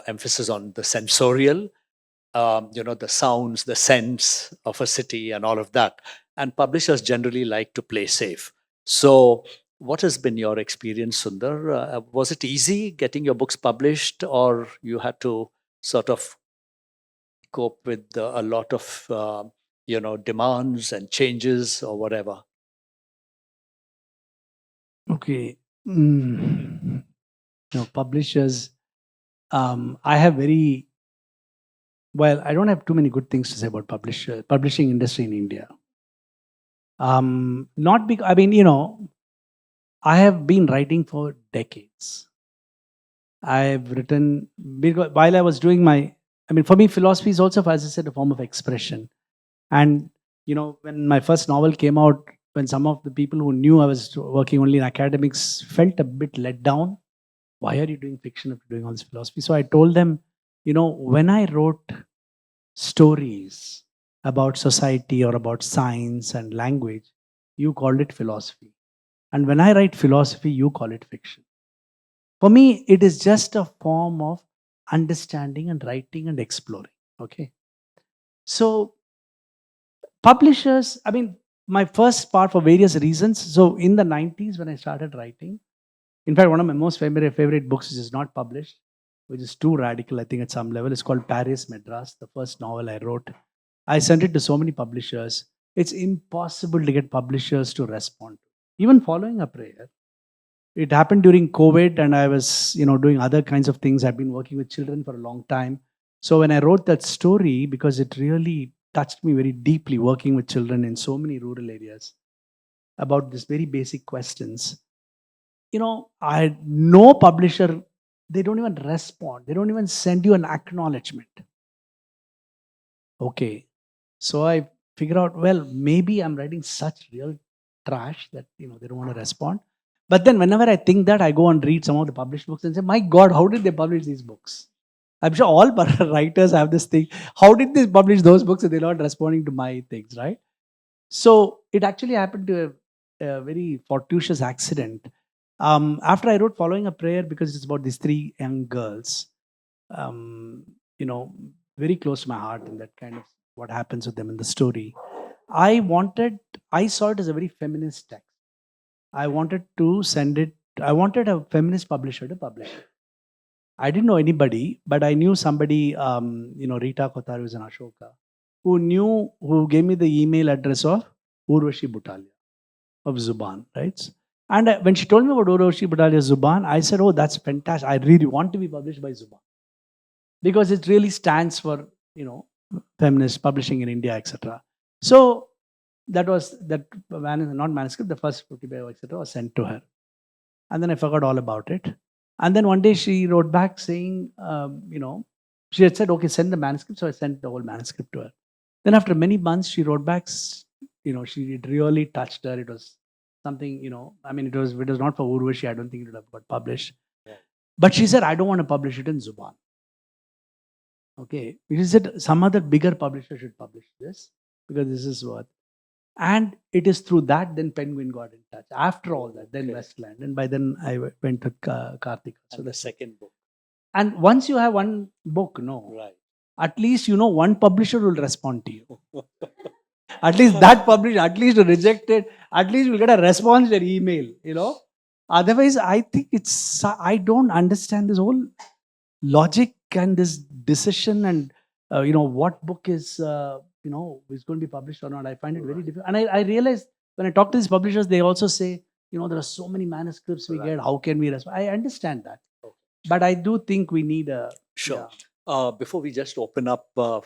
emphasis on the sensorial, the sounds, the sense of a city, and all of that. And publishers generally like to play safe. So, what has been your experience, Sundar? Was it easy getting your books published, or you had to sort of cope with a lot of demands and changes or whatever? Okay. Publishers. I have I don't have too many good things to say about publishing industry in India. Not because, I have been writing for decades. I've written, because while I was doing for me, philosophy is also, as I said, a form of expression. And, when my first novel came out, when some of the people who knew I was working only in academics felt a bit let down. Why are you doing fiction if you're doing all this philosophy? So I told them, when I wrote stories about society or about science and language, you called it philosophy. And when I write philosophy, you call it fiction. For me, it is just a form of understanding and writing and exploring. Okay. So, publishers, my first part for various reasons. So, in the 90s, when I started writing, in fact, one of my most favorite books, which is not published, which is too radical, I think, at some level, is called Paris Madras, the first novel I wrote. I sent it to so many publishers. It's impossible to get publishers to respond. Even following a prayer, it happened during COVID, and I was, doing other kinds of things. I've been working with children for a long time. So when I wrote that story, because it really touched me very deeply, working with children in so many rural areas about these very basic questions, I no publisher, they don't even respond. They don't even send you an acknowledgement. Okay. So I figure out, well, maybe I'm writing such real trash that, they don't want to respond. But then whenever I think that, I go and read some of the published books and say, my God, how did they publish these books? I'm sure all writers have this thing. How did they publish those books if they're not responding to my things, right? So it actually happened to a very fortuitous accident. After I wrote Following a Prayer, because it's about these three young girls, um, you know, very close to my heart, and that kind of what happens with them in the story. I saw it as a very feminist text. I wanted to send it, I wanted a feminist publisher to publish it. I didn't know anybody, but I knew somebody, Rita Kothari was an Ashoka, who gave me the email address of Urvashi Butalia of Zuban, right? And when she told me about Urvashi Butalia Zuban, I said, oh, that's fantastic. I really want to be published by Zuban, because it really stands for, feminist publishing in India, etc. So that was that not manuscript, the first 50 by etc. was sent to her. And then I forgot all about it. And then one day she wrote back saying, she had said, okay, send the manuscript. So I sent the whole manuscript to her. Then after many months, she wrote back, it really touched her. It was something, it was not for Urvashi. I don't think it would have got published. Yeah. But she said, I don't want to publish it in Zuban. Okay. She said some other bigger publisher should publish this, because this is what. And it is through that then Penguin got in touch. After all that, then Westland. And by then I went to Karthik. So the second book. And once you have one book, right, at least one publisher will respond to you. At least that publisher, at least to reject it, at least you'll get a response to your email, Otherwise, I think I don't understand this whole logic and this decision, and what book is is going to be published or not. I find it very difficult. And I realize when I talk to these publishers, they also say, there are so many manuscripts we get. How can we respond? I understand that. Okay. But I do think we need a... Sure. Before we just open up for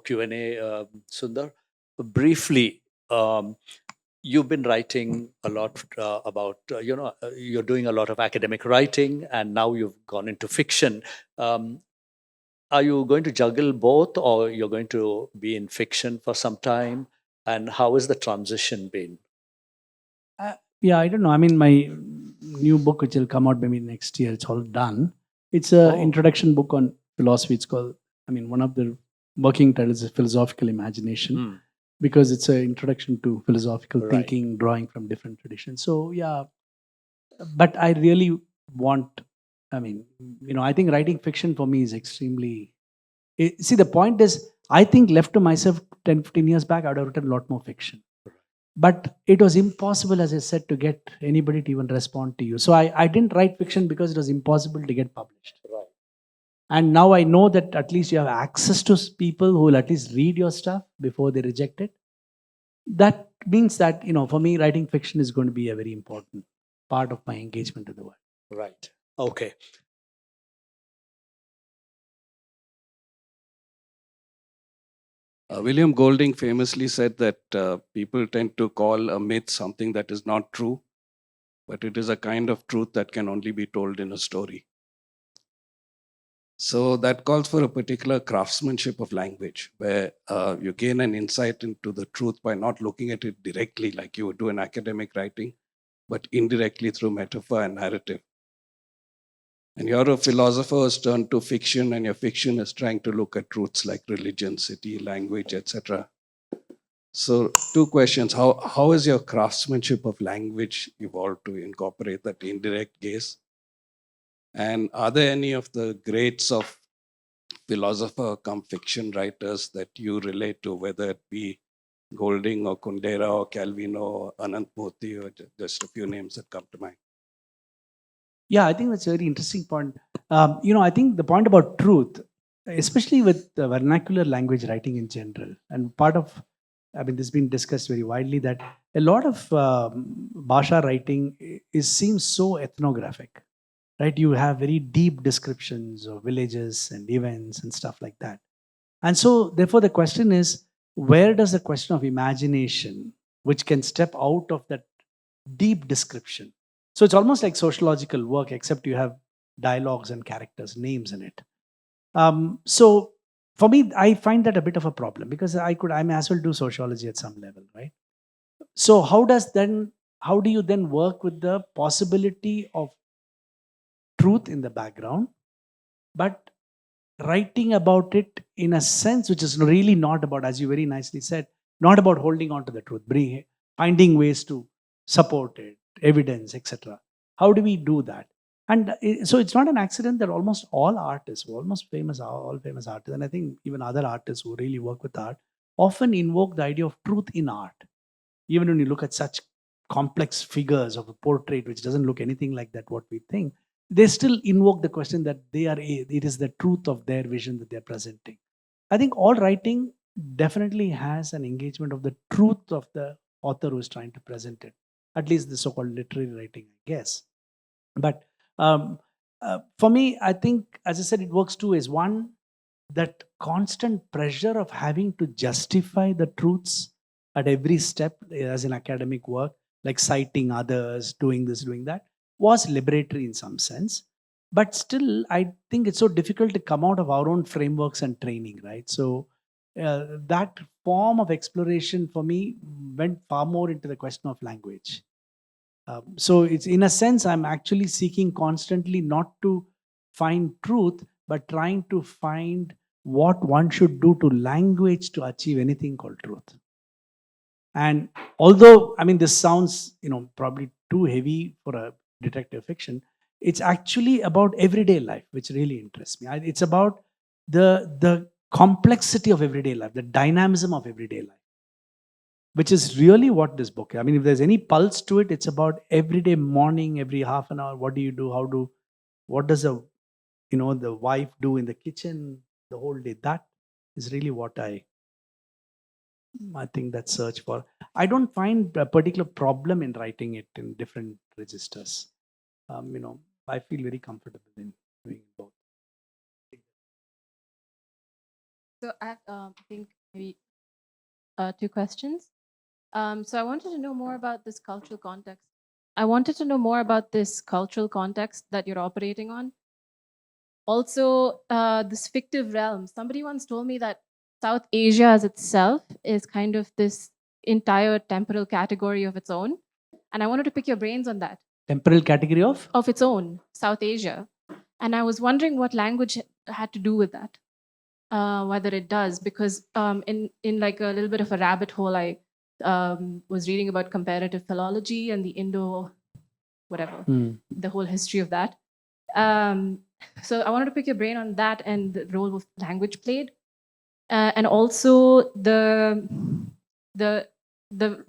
Q&A, Sundar, briefly, you've been writing a lot about, you're doing a lot of academic writing, and now you've gone into fiction. Are you going to juggle both, or you're going to be in fiction for some time? And how has the transition been? Yeah, I don't know. I mean, my new book, which will come out maybe next year, it's all done. It's an introduction book on philosophy. It's called, one of the working titles is Philosophical Imagination, because it's an introduction to philosophical thinking, drawing from different traditions. So, yeah, but I really want, I think writing fiction for me is extremely... See, the point is, I think left to myself 10, 15 years back, I would have written a lot more fiction. But it was impossible, as I said, to get anybody to even respond to you. So I didn't write fiction because it was impossible to get published. Right. And now I know that at least you have access to people who will at least read your stuff before they reject it. That means that, for me, writing fiction is going to be a very important part of my engagement in the world. Right. Okay. William Golding famously said that people tend to call a myth something that is not true, but it is a kind of truth that can only be told in a story. So that calls for a particular craftsmanship of language, where you gain an insight into the truth by not looking at it directly like you would do in academic writing, but indirectly through metaphor and narrative. And you're a philosopher who's turned to fiction, and your fiction is trying to look at truths like religion, city, language, etc. So, two questions. How has your craftsmanship of language evolved to incorporate that indirect gaze? And are there any of the greats of philosopher come fiction writers that you relate to, whether it be Golding or Kundera or Calvino or Anantmurthy, or just a few names that come to mind? Yeah, I think that's a very interesting point. I think the point about truth, especially with the vernacular language writing in general, and part of I mean, this has been discussed very widely, that a lot of Bhasha writing seems so ethnographic, right? You have very deep descriptions of villages and events and stuff like that. And so, therefore, the question is, where does the question of imagination, which can step out of that deep description? So it's almost like sociological work, except you have dialogues and characters, names in it. So for me, I find that a bit of a problem, because I may as well do sociology at some level, right? So how do you then work with the possibility of truth in the background, but writing about it in a sense which is really not about, as you very nicely said, not about holding on to the truth, finding ways to support it, evidence, etc. How do we do that? And so it's not an accident that almost all artists, all famous artists, and I think even other artists who really work with art, often invoke the idea of truth in art. Even when you look at such complex figures of a portrait which doesn't look anything like that what we think, they still invoke the question that it is the truth of their vision that they're presenting. I think all writing definitely has an engagement of the truth of the author who is trying to present it, at least the so-called literary writing, I guess. But um, for me, I think, as I said, it works two ways. One, that constant pressure of having to justify the truths at every step, as in academic work, like citing others, doing this, doing that, was liberatory in some sense. But still, I think it's so difficult to come out of our own frameworks and training, right? So that form of exploration for me went far more into the question of language. So it's, in a sense, I'm actually seeking constantly not to find truth, but trying to find what one should do to language to achieve anything called truth. And although, I mean, this sounds, probably too heavy for a detective fiction, it's actually about everyday life, which really interests me. It's about the complexity of everyday life, the dynamism of everyday life, which is really what this book is. I mean, if there's any pulse to it, it's about everyday morning, every half an hour. What do you do? What does the wife do in the kitchen the whole day? That is really what I think that search for. I don't find a particular problem in writing it in different registers. I feel very comfortable in doing both. So I think maybe two questions. So I wanted to know more about this cultural context. I wanted to know more about this cultural context that you're operating on. Also, this fictive realm. Somebody once told me that South Asia as itself is kind of this entire temporal category of its own. And I wanted to pick your brains on that. Temporal category of its own, South Asia. And I was wondering what language had to do with that. Whether it does, because in like a little bit of a rabbit hole, I was reading about comparative philology and the Indo, whatever, the whole history of that. So I wanted to pick your brain on that and the role of language played, and also the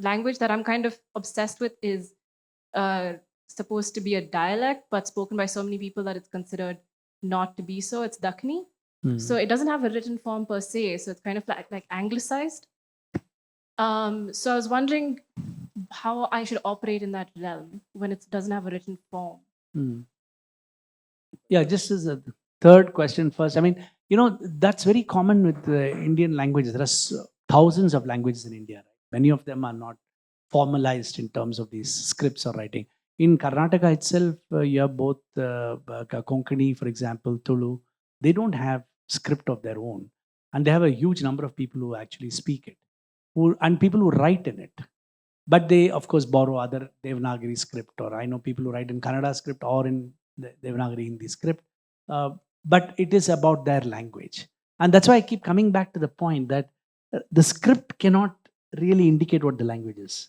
language that I'm kind of obsessed with is supposed to be a dialect, but spoken by so many people that it's considered not to be so. It's Dakhini. So it doesn't have a written form per se. So it's kind of like anglicized. So I was wondering how I should operate in that realm when it doesn't have a written form. Yeah, just as a third question first. I mean, that's very common with the Indian languages. There are thousands of languages in India. Right? Many of them are not formalized in terms of these scripts or writing. In Karnataka itself, you have both Konkani, for example, Tulu. They don't have script of their own. And they have a huge number of people who actually speak it, and people who write in it. But they, of course, borrow other Devanagari script, or I know people who write in Kannada script or in the Devanagari Hindi script. But it is about their language. And that's why I keep coming back to the point that the script cannot really indicate what the language is.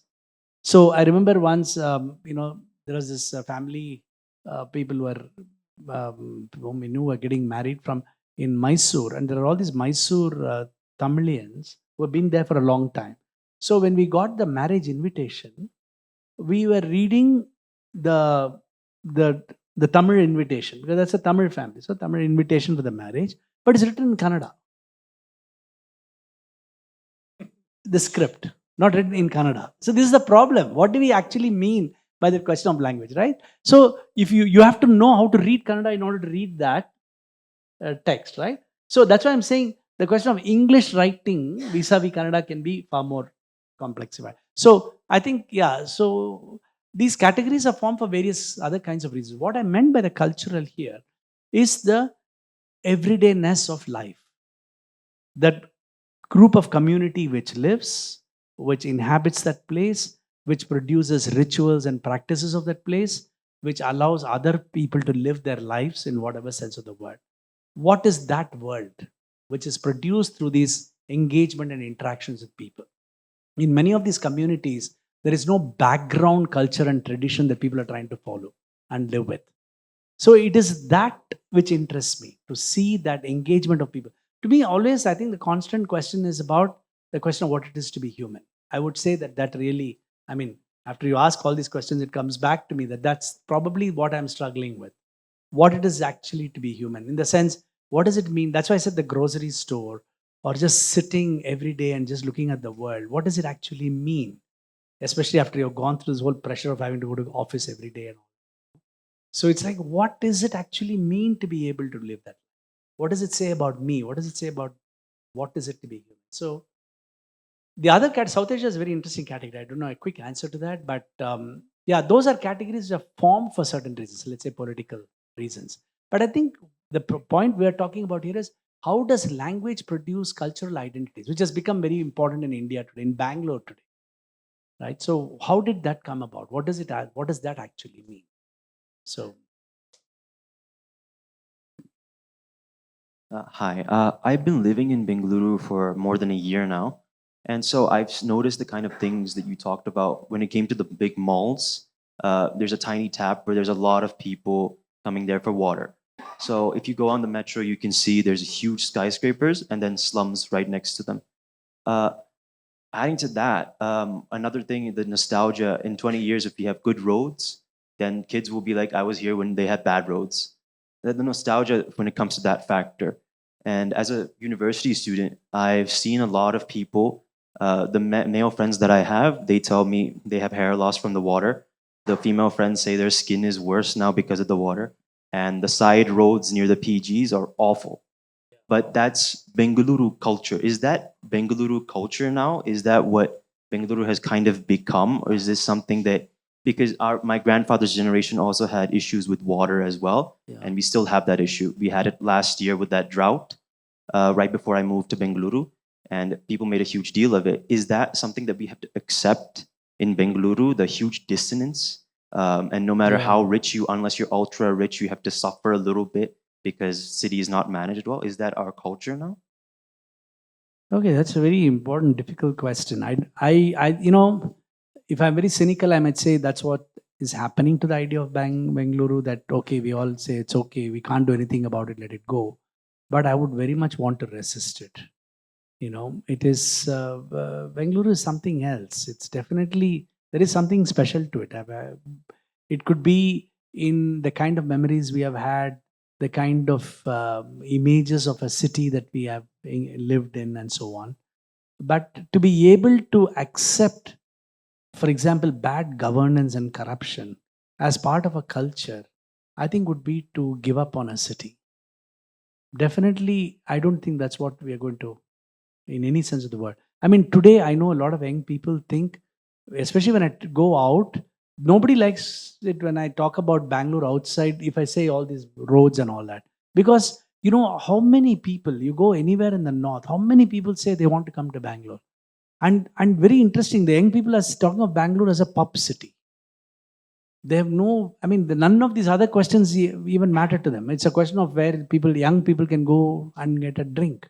So I remember once, there was this family, people whom we knew were getting married from in Mysore. And there are all these Mysore Tamilians who have been there for a long time. So when we got the marriage invitation, we were reading the Tamil invitation, because that's a Tamil family. So Tamil invitation for the marriage, but it's written in Kannada. the script, not written in Kannada. So this is the problem. What do we actually mean by the question of language, right? So if you have to know how to read Kannada in order to read that text, right? So that's why I'm saying the question of English writing vis-a-vis Kannada can be far more complexified. So I think, yeah, so these categories are formed for various other kinds of reasons. What I meant by the cultural here is the everydayness of life. That group of community which lives, which inhabits that place, which produces rituals and practices of that place, which allows other people to live their lives in whatever sense of the word. What is that world which is produced through these engagement and interactions with people? In many of these communities, there is no background culture and tradition that people are trying to follow and live with. So it is that which interests me, to see that engagement of people. To me, always, I think the constant question is about the question of what it is to be human. I would say that really, I mean, after you ask all these questions, it comes back to me that that's probably what I'm struggling with. What it is actually to be human, in the sense, what does it mean? That's why I said the grocery store, or just sitting every day and just looking at the world. What does it actually mean? Especially after you've gone through this whole pressure of having to go to the office every day and all. So it's like, what does it actually mean to be able to live that? What does it say about me? What does it say about what is it to be human? So the other South Asia is a very interesting category. I don't know a quick answer to that, but yeah, those are categories that are formed for certain reasons. Let's say political reasons. But I think the point we are talking about here is, how does language produce cultural identities, which has become very important in India today, in Bangalore today, right? So how did that come about? What does that actually mean? So Hi, I've been living in Bengaluru for more than a year now. And so I've noticed the kind of things that you talked about when it came to the big malls. There's a tiny tap where there's a lot of people coming there for water. So if you go on the metro, you can see there's huge skyscrapers and then slums right next to them. Uh, Adding to that, another thing, the nostalgia. In 20 years, if we have good roads, then kids will be like, I was here when they had bad roads. The nostalgia when it comes to that factor. And as a university student, I've seen a lot of people, the male friends that I have, they tell me they have hair loss from the water. The female friends say their skin is worse now because of the water. And the side roads near the PGs are awful. But that's Bengaluru culture. Is that Bengaluru culture now? Is that what Bengaluru has kind of become? Or is this something that, because my grandfather's generation also had issues with water as well, yeah. and we still have that issue. We had it last year with that drought, right before I moved to Bengaluru, and people made a huge deal of it. Is that something that we have to accept in Bengaluru, the huge dissonance? And no matter how rich you, unless you're ultra rich, you have to suffer a little bit because city is not managed well. Is that our culture now? Okay, that's a very important, difficult question. If I'm very cynical, I might say that's what is happening to the idea of Bengaluru. That okay, we all say it's okay, we can't do anything about it, let it go. But I would very much want to resist it. It is Bengaluru is something else. It's definitely, there is something special to it. It could be in the kind of memories we have had, the kind of images of a city that we have lived in, and so on. But to be able to accept, for example, bad governance and corruption as part of a culture, I think would be to give up on a city. Definitely, I don't think that's what we are going to, in any sense of the word. I mean, today I know a lot of young people think, especially when I go out, nobody likes it when I talk about Bangalore outside, if I say all these roads and all that. Because how many people, you go anywhere in the north, how many people say they want to come to Bangalore? And very interesting, the young people are talking of Bangalore as a pub city. They have none of these other questions even matter to them. It's a question of where young people can go and get a drink.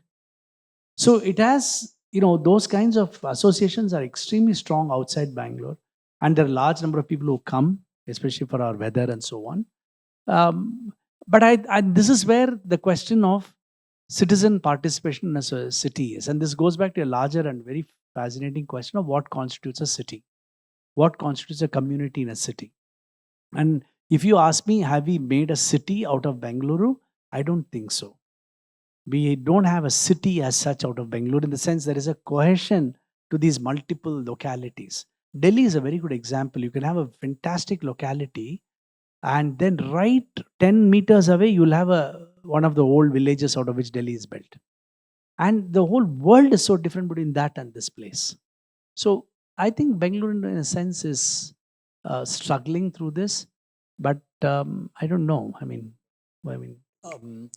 So it has, those kinds of associations are extremely strong outside Bangalore. And there are a large number of people who come, especially for our weather and so on. But this is where the question of citizen participation in a city is. And this goes back to a larger and very fascinating question of what constitutes a city. What constitutes a community in a city? And if you ask me, have we made a city out of Bengaluru? I don't think so. We don't have a city as such out of Bangalore, in the sense there is a cohesion to these multiple localities. Delhi is a very good example. You can have a fantastic locality, and then right 10 meters away, you'll have one of the old villages out of which Delhi is built. And the whole world is so different between that and this place. So I think Bangalore, in a sense, is struggling through this, but I don't know. I mean, Um,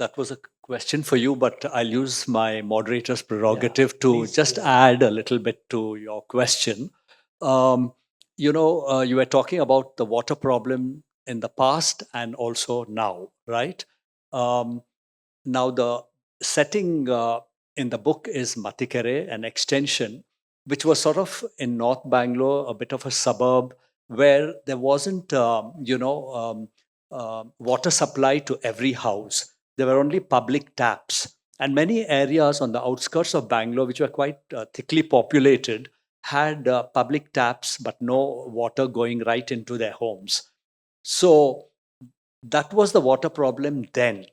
that was a question for you, but I'll use my moderator's prerogative to please, just please. add a little bit to your question. You were talking about the water problem in the past and also now, right? Um, Now, the setting in the book is Matikere, an extension, which was sort of in North Bangalore, a bit of a suburb where there wasn't, water supply to every house. There were only public taps. And many areas on the outskirts of Bangalore, which were quite thickly populated, had public taps, but no water going right into their homes. So that was the water problem then.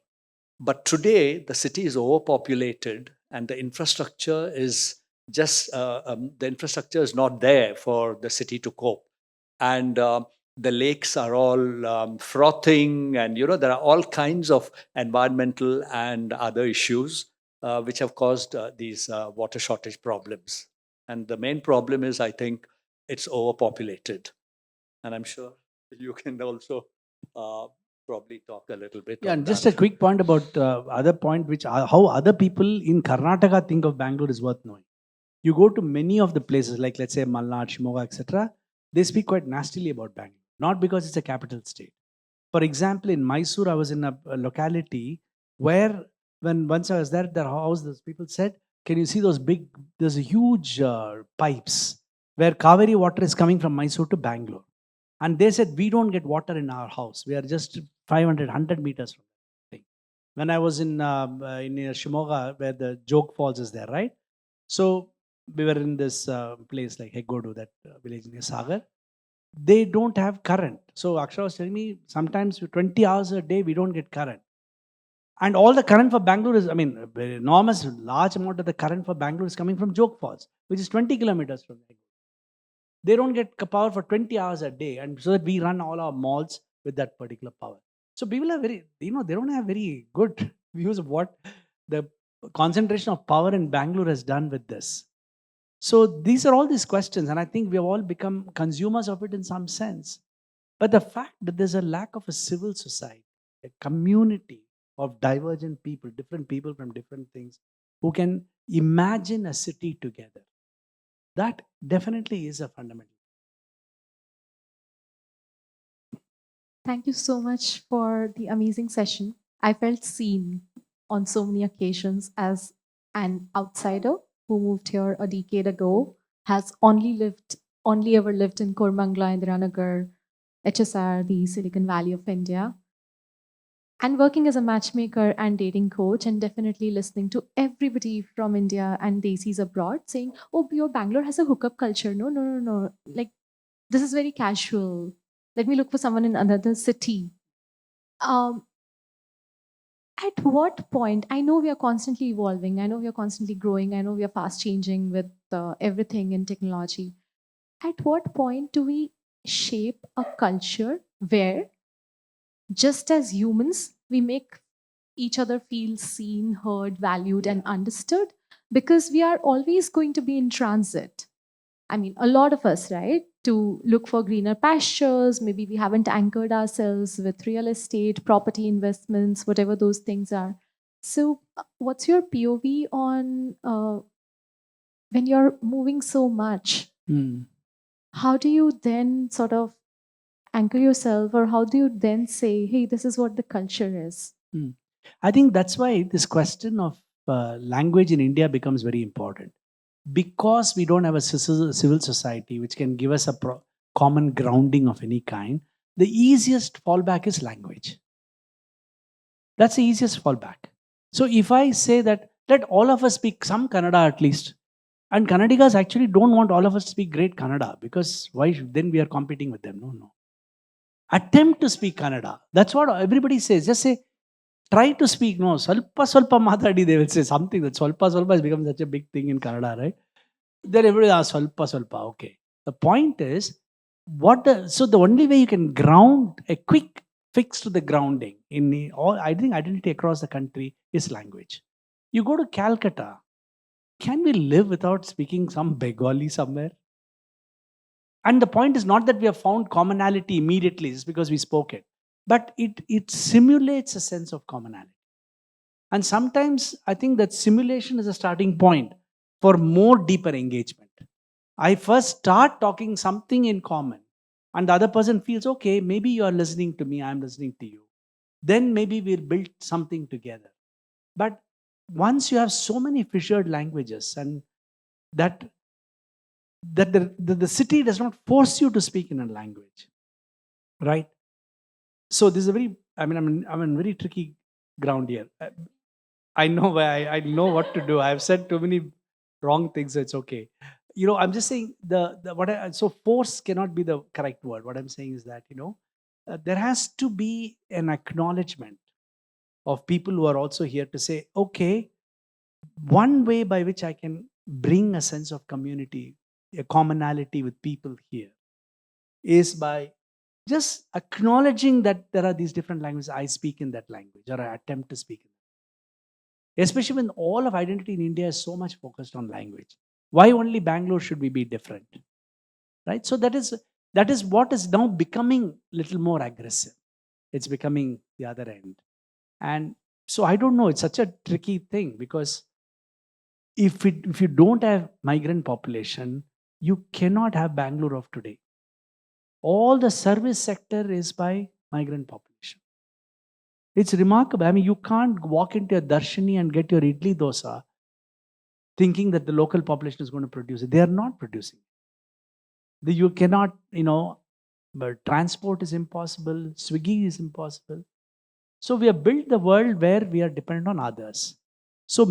But today, the city is overpopulated, and the infrastructure is not there for the city to cope. And the lakes are all frothing, and there are all kinds of environmental and other issues which have caused these water shortage problems. And the main problem is, I think, it's overpopulated. And I'm sure you can also probably talk a little bit Yeah, on and just that. a quick point about other point, which how other people in Karnataka think of Bangalore is worth knowing. You go to many of the places, like let's say Malnad, Shimoga, etc. They speak quite nastily about Bangalore, not because it's a capital state. For example, in Mysore, I was in a locality where, when once I was there at their house, those people said, "Can you see those big? There's a huge pipes where Kaveri water is coming from Mysore to Bangalore." And they said, "We don't get water in our house. We are just 500, 100 meters from the thing." When I was in Shimoga, where the Joke Falls is there, right? So we were in this place like Hegodu, that village near Sagar. They don't have current. So Akshara was telling me, sometimes 20 hours a day, we don't get current. And all the current for Bangalore is, I mean, a very enormous, large amount of the current for Bangalore is coming from Joke Falls, which is 20 kilometers from there. They don't get power for 20 hours a day, and so that we run all our malls with that particular power. So people are very, they don't have very good views of what the concentration of power in Bangalore has done with this. So these are all these questions, and I think we have all become consumers of it in some sense. But the fact that there's a lack of a civil society, a community of divergent people, different people from different things, who can imagine a city together, that definitely is a fundamental. Thank you so much for the amazing session. I felt seen on so many occasions as an outsider who moved here a decade ago, has only ever lived in Kormangla, Indiranagar, HSR, the Silicon Valley of India, and working as a matchmaker and dating coach, and definitely listening to everybody from India and Desis abroad saying, "Oh, your Bangalore has a hookup culture." No, no, no, no. Like, this is very casual. Let me look for someone in another city. Um, at what point, I know we are constantly evolving, I know we are constantly growing, I know we are fast changing with everything in technology. At what point do we shape a culture where, just as humans, we make each other feel seen, heard, valued, and understood? Because we are always going to be in transit. I mean, a lot of us, right? To look for greener pastures. Maybe we haven't anchored ourselves with real estate, property investments, whatever those things are. So, what's your POV on when you're moving so much? How do you then sort of anchor yourself, or how do you then say, hey, this is what the culture is? I think that's why this question of language in India becomes very important. Because we don't have a civil society which can give us a common grounding of any kind, the easiest fallback is language. That's the easiest fallback. So if I say that, let all of us speak some Kannada at least, and Kannadigas actually don't want all of us to speak great Kannada, because why then we are competing with them? No. Attempt to speak Kannada. That's what everybody says. Just say, try to speak. No, salpa matadi, they will say something. That salpa has become such a big thing in Kannada, right? then everybody asks swalpa swalpa. Okay. The point is, so the only way you can ground a quick fix to the grounding in all, I think, identity across the country is language. You go to Calcutta, can we live without speaking some Bengali somewhere? And the point is not that we have found commonality immediately just because we spoke it, but it simulates a sense of commonality. And sometimes I think that simulation is a starting point for more deeper engagement. I first start talking something in common, and the other person feels, okay, maybe you are listening to me, I'm listening to you. Then maybe we'll build something together. But once you have so many fissured languages, and that the city does not force you to speak in a language, right? So this is a very, I'm in very tricky ground here. I know where I know what to do. I've said too many wrong things. So it's okay. I'm just saying so force cannot be the correct word. What I'm saying is that there has to be an acknowledgement of people who are also here to say, okay, one way by which I can bring a sense of community, a commonality with people here, is by just acknowledging that there are these different languages. I speak in that language, or I attempt to speak in that. Especially when all of identity in India is so much focused on language. Why only Bangalore should we be different? Right? So that is what is now becoming a little more aggressive. It's becoming the other end. And so I don't know, it's such a tricky thing, because if you don't have migrant population, you cannot have Bangalore of today. All the service sector is by migrant population. It's remarkable. I mean, you can't walk into a darshini and get your idli dosa thinking that the local population is going to produce it. They are not producing it. You cannot, but transport is impossible, Swiggy is impossible. So we have built the world where we are dependent on others. So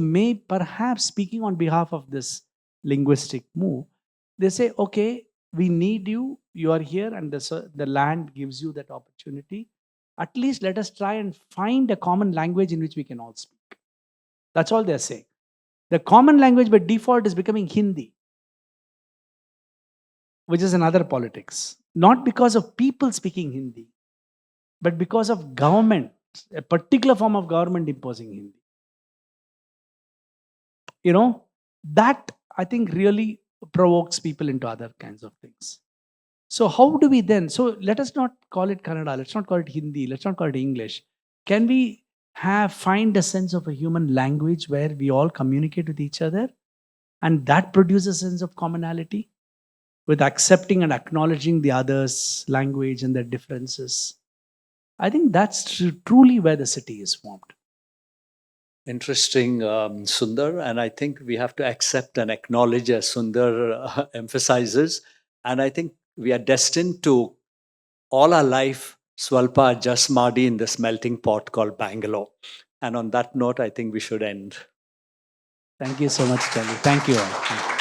perhaps speaking on behalf of this linguistic move, they say, okay, we need you, you are here, and the land gives you that opportunity. At least let us try and find a common language in which we can all speak. That's all they're saying. The common language by default is becoming Hindi, which is another politics. Not because of people speaking Hindi, but because of government, a particular form of government imposing Hindi. That I think really provokes people into other kinds of things. So how do we then, so let us not call it Kannada, let's not call it Hindi, let's not call it English. Can we find a sense of a human language where we all communicate with each other, and that produces a sense of commonality with accepting and acknowledging the other's language and their differences? I think that's truly where the city is formed. Interesting, Sundar. And I think we have to accept and acknowledge, as Sundar emphasizes. And I think we are destined to, all our life, Swalpa Jasmadi in this melting pot called Bangalore. And on that note, I think we should end. Thank you so much, Charlie. Thank you all.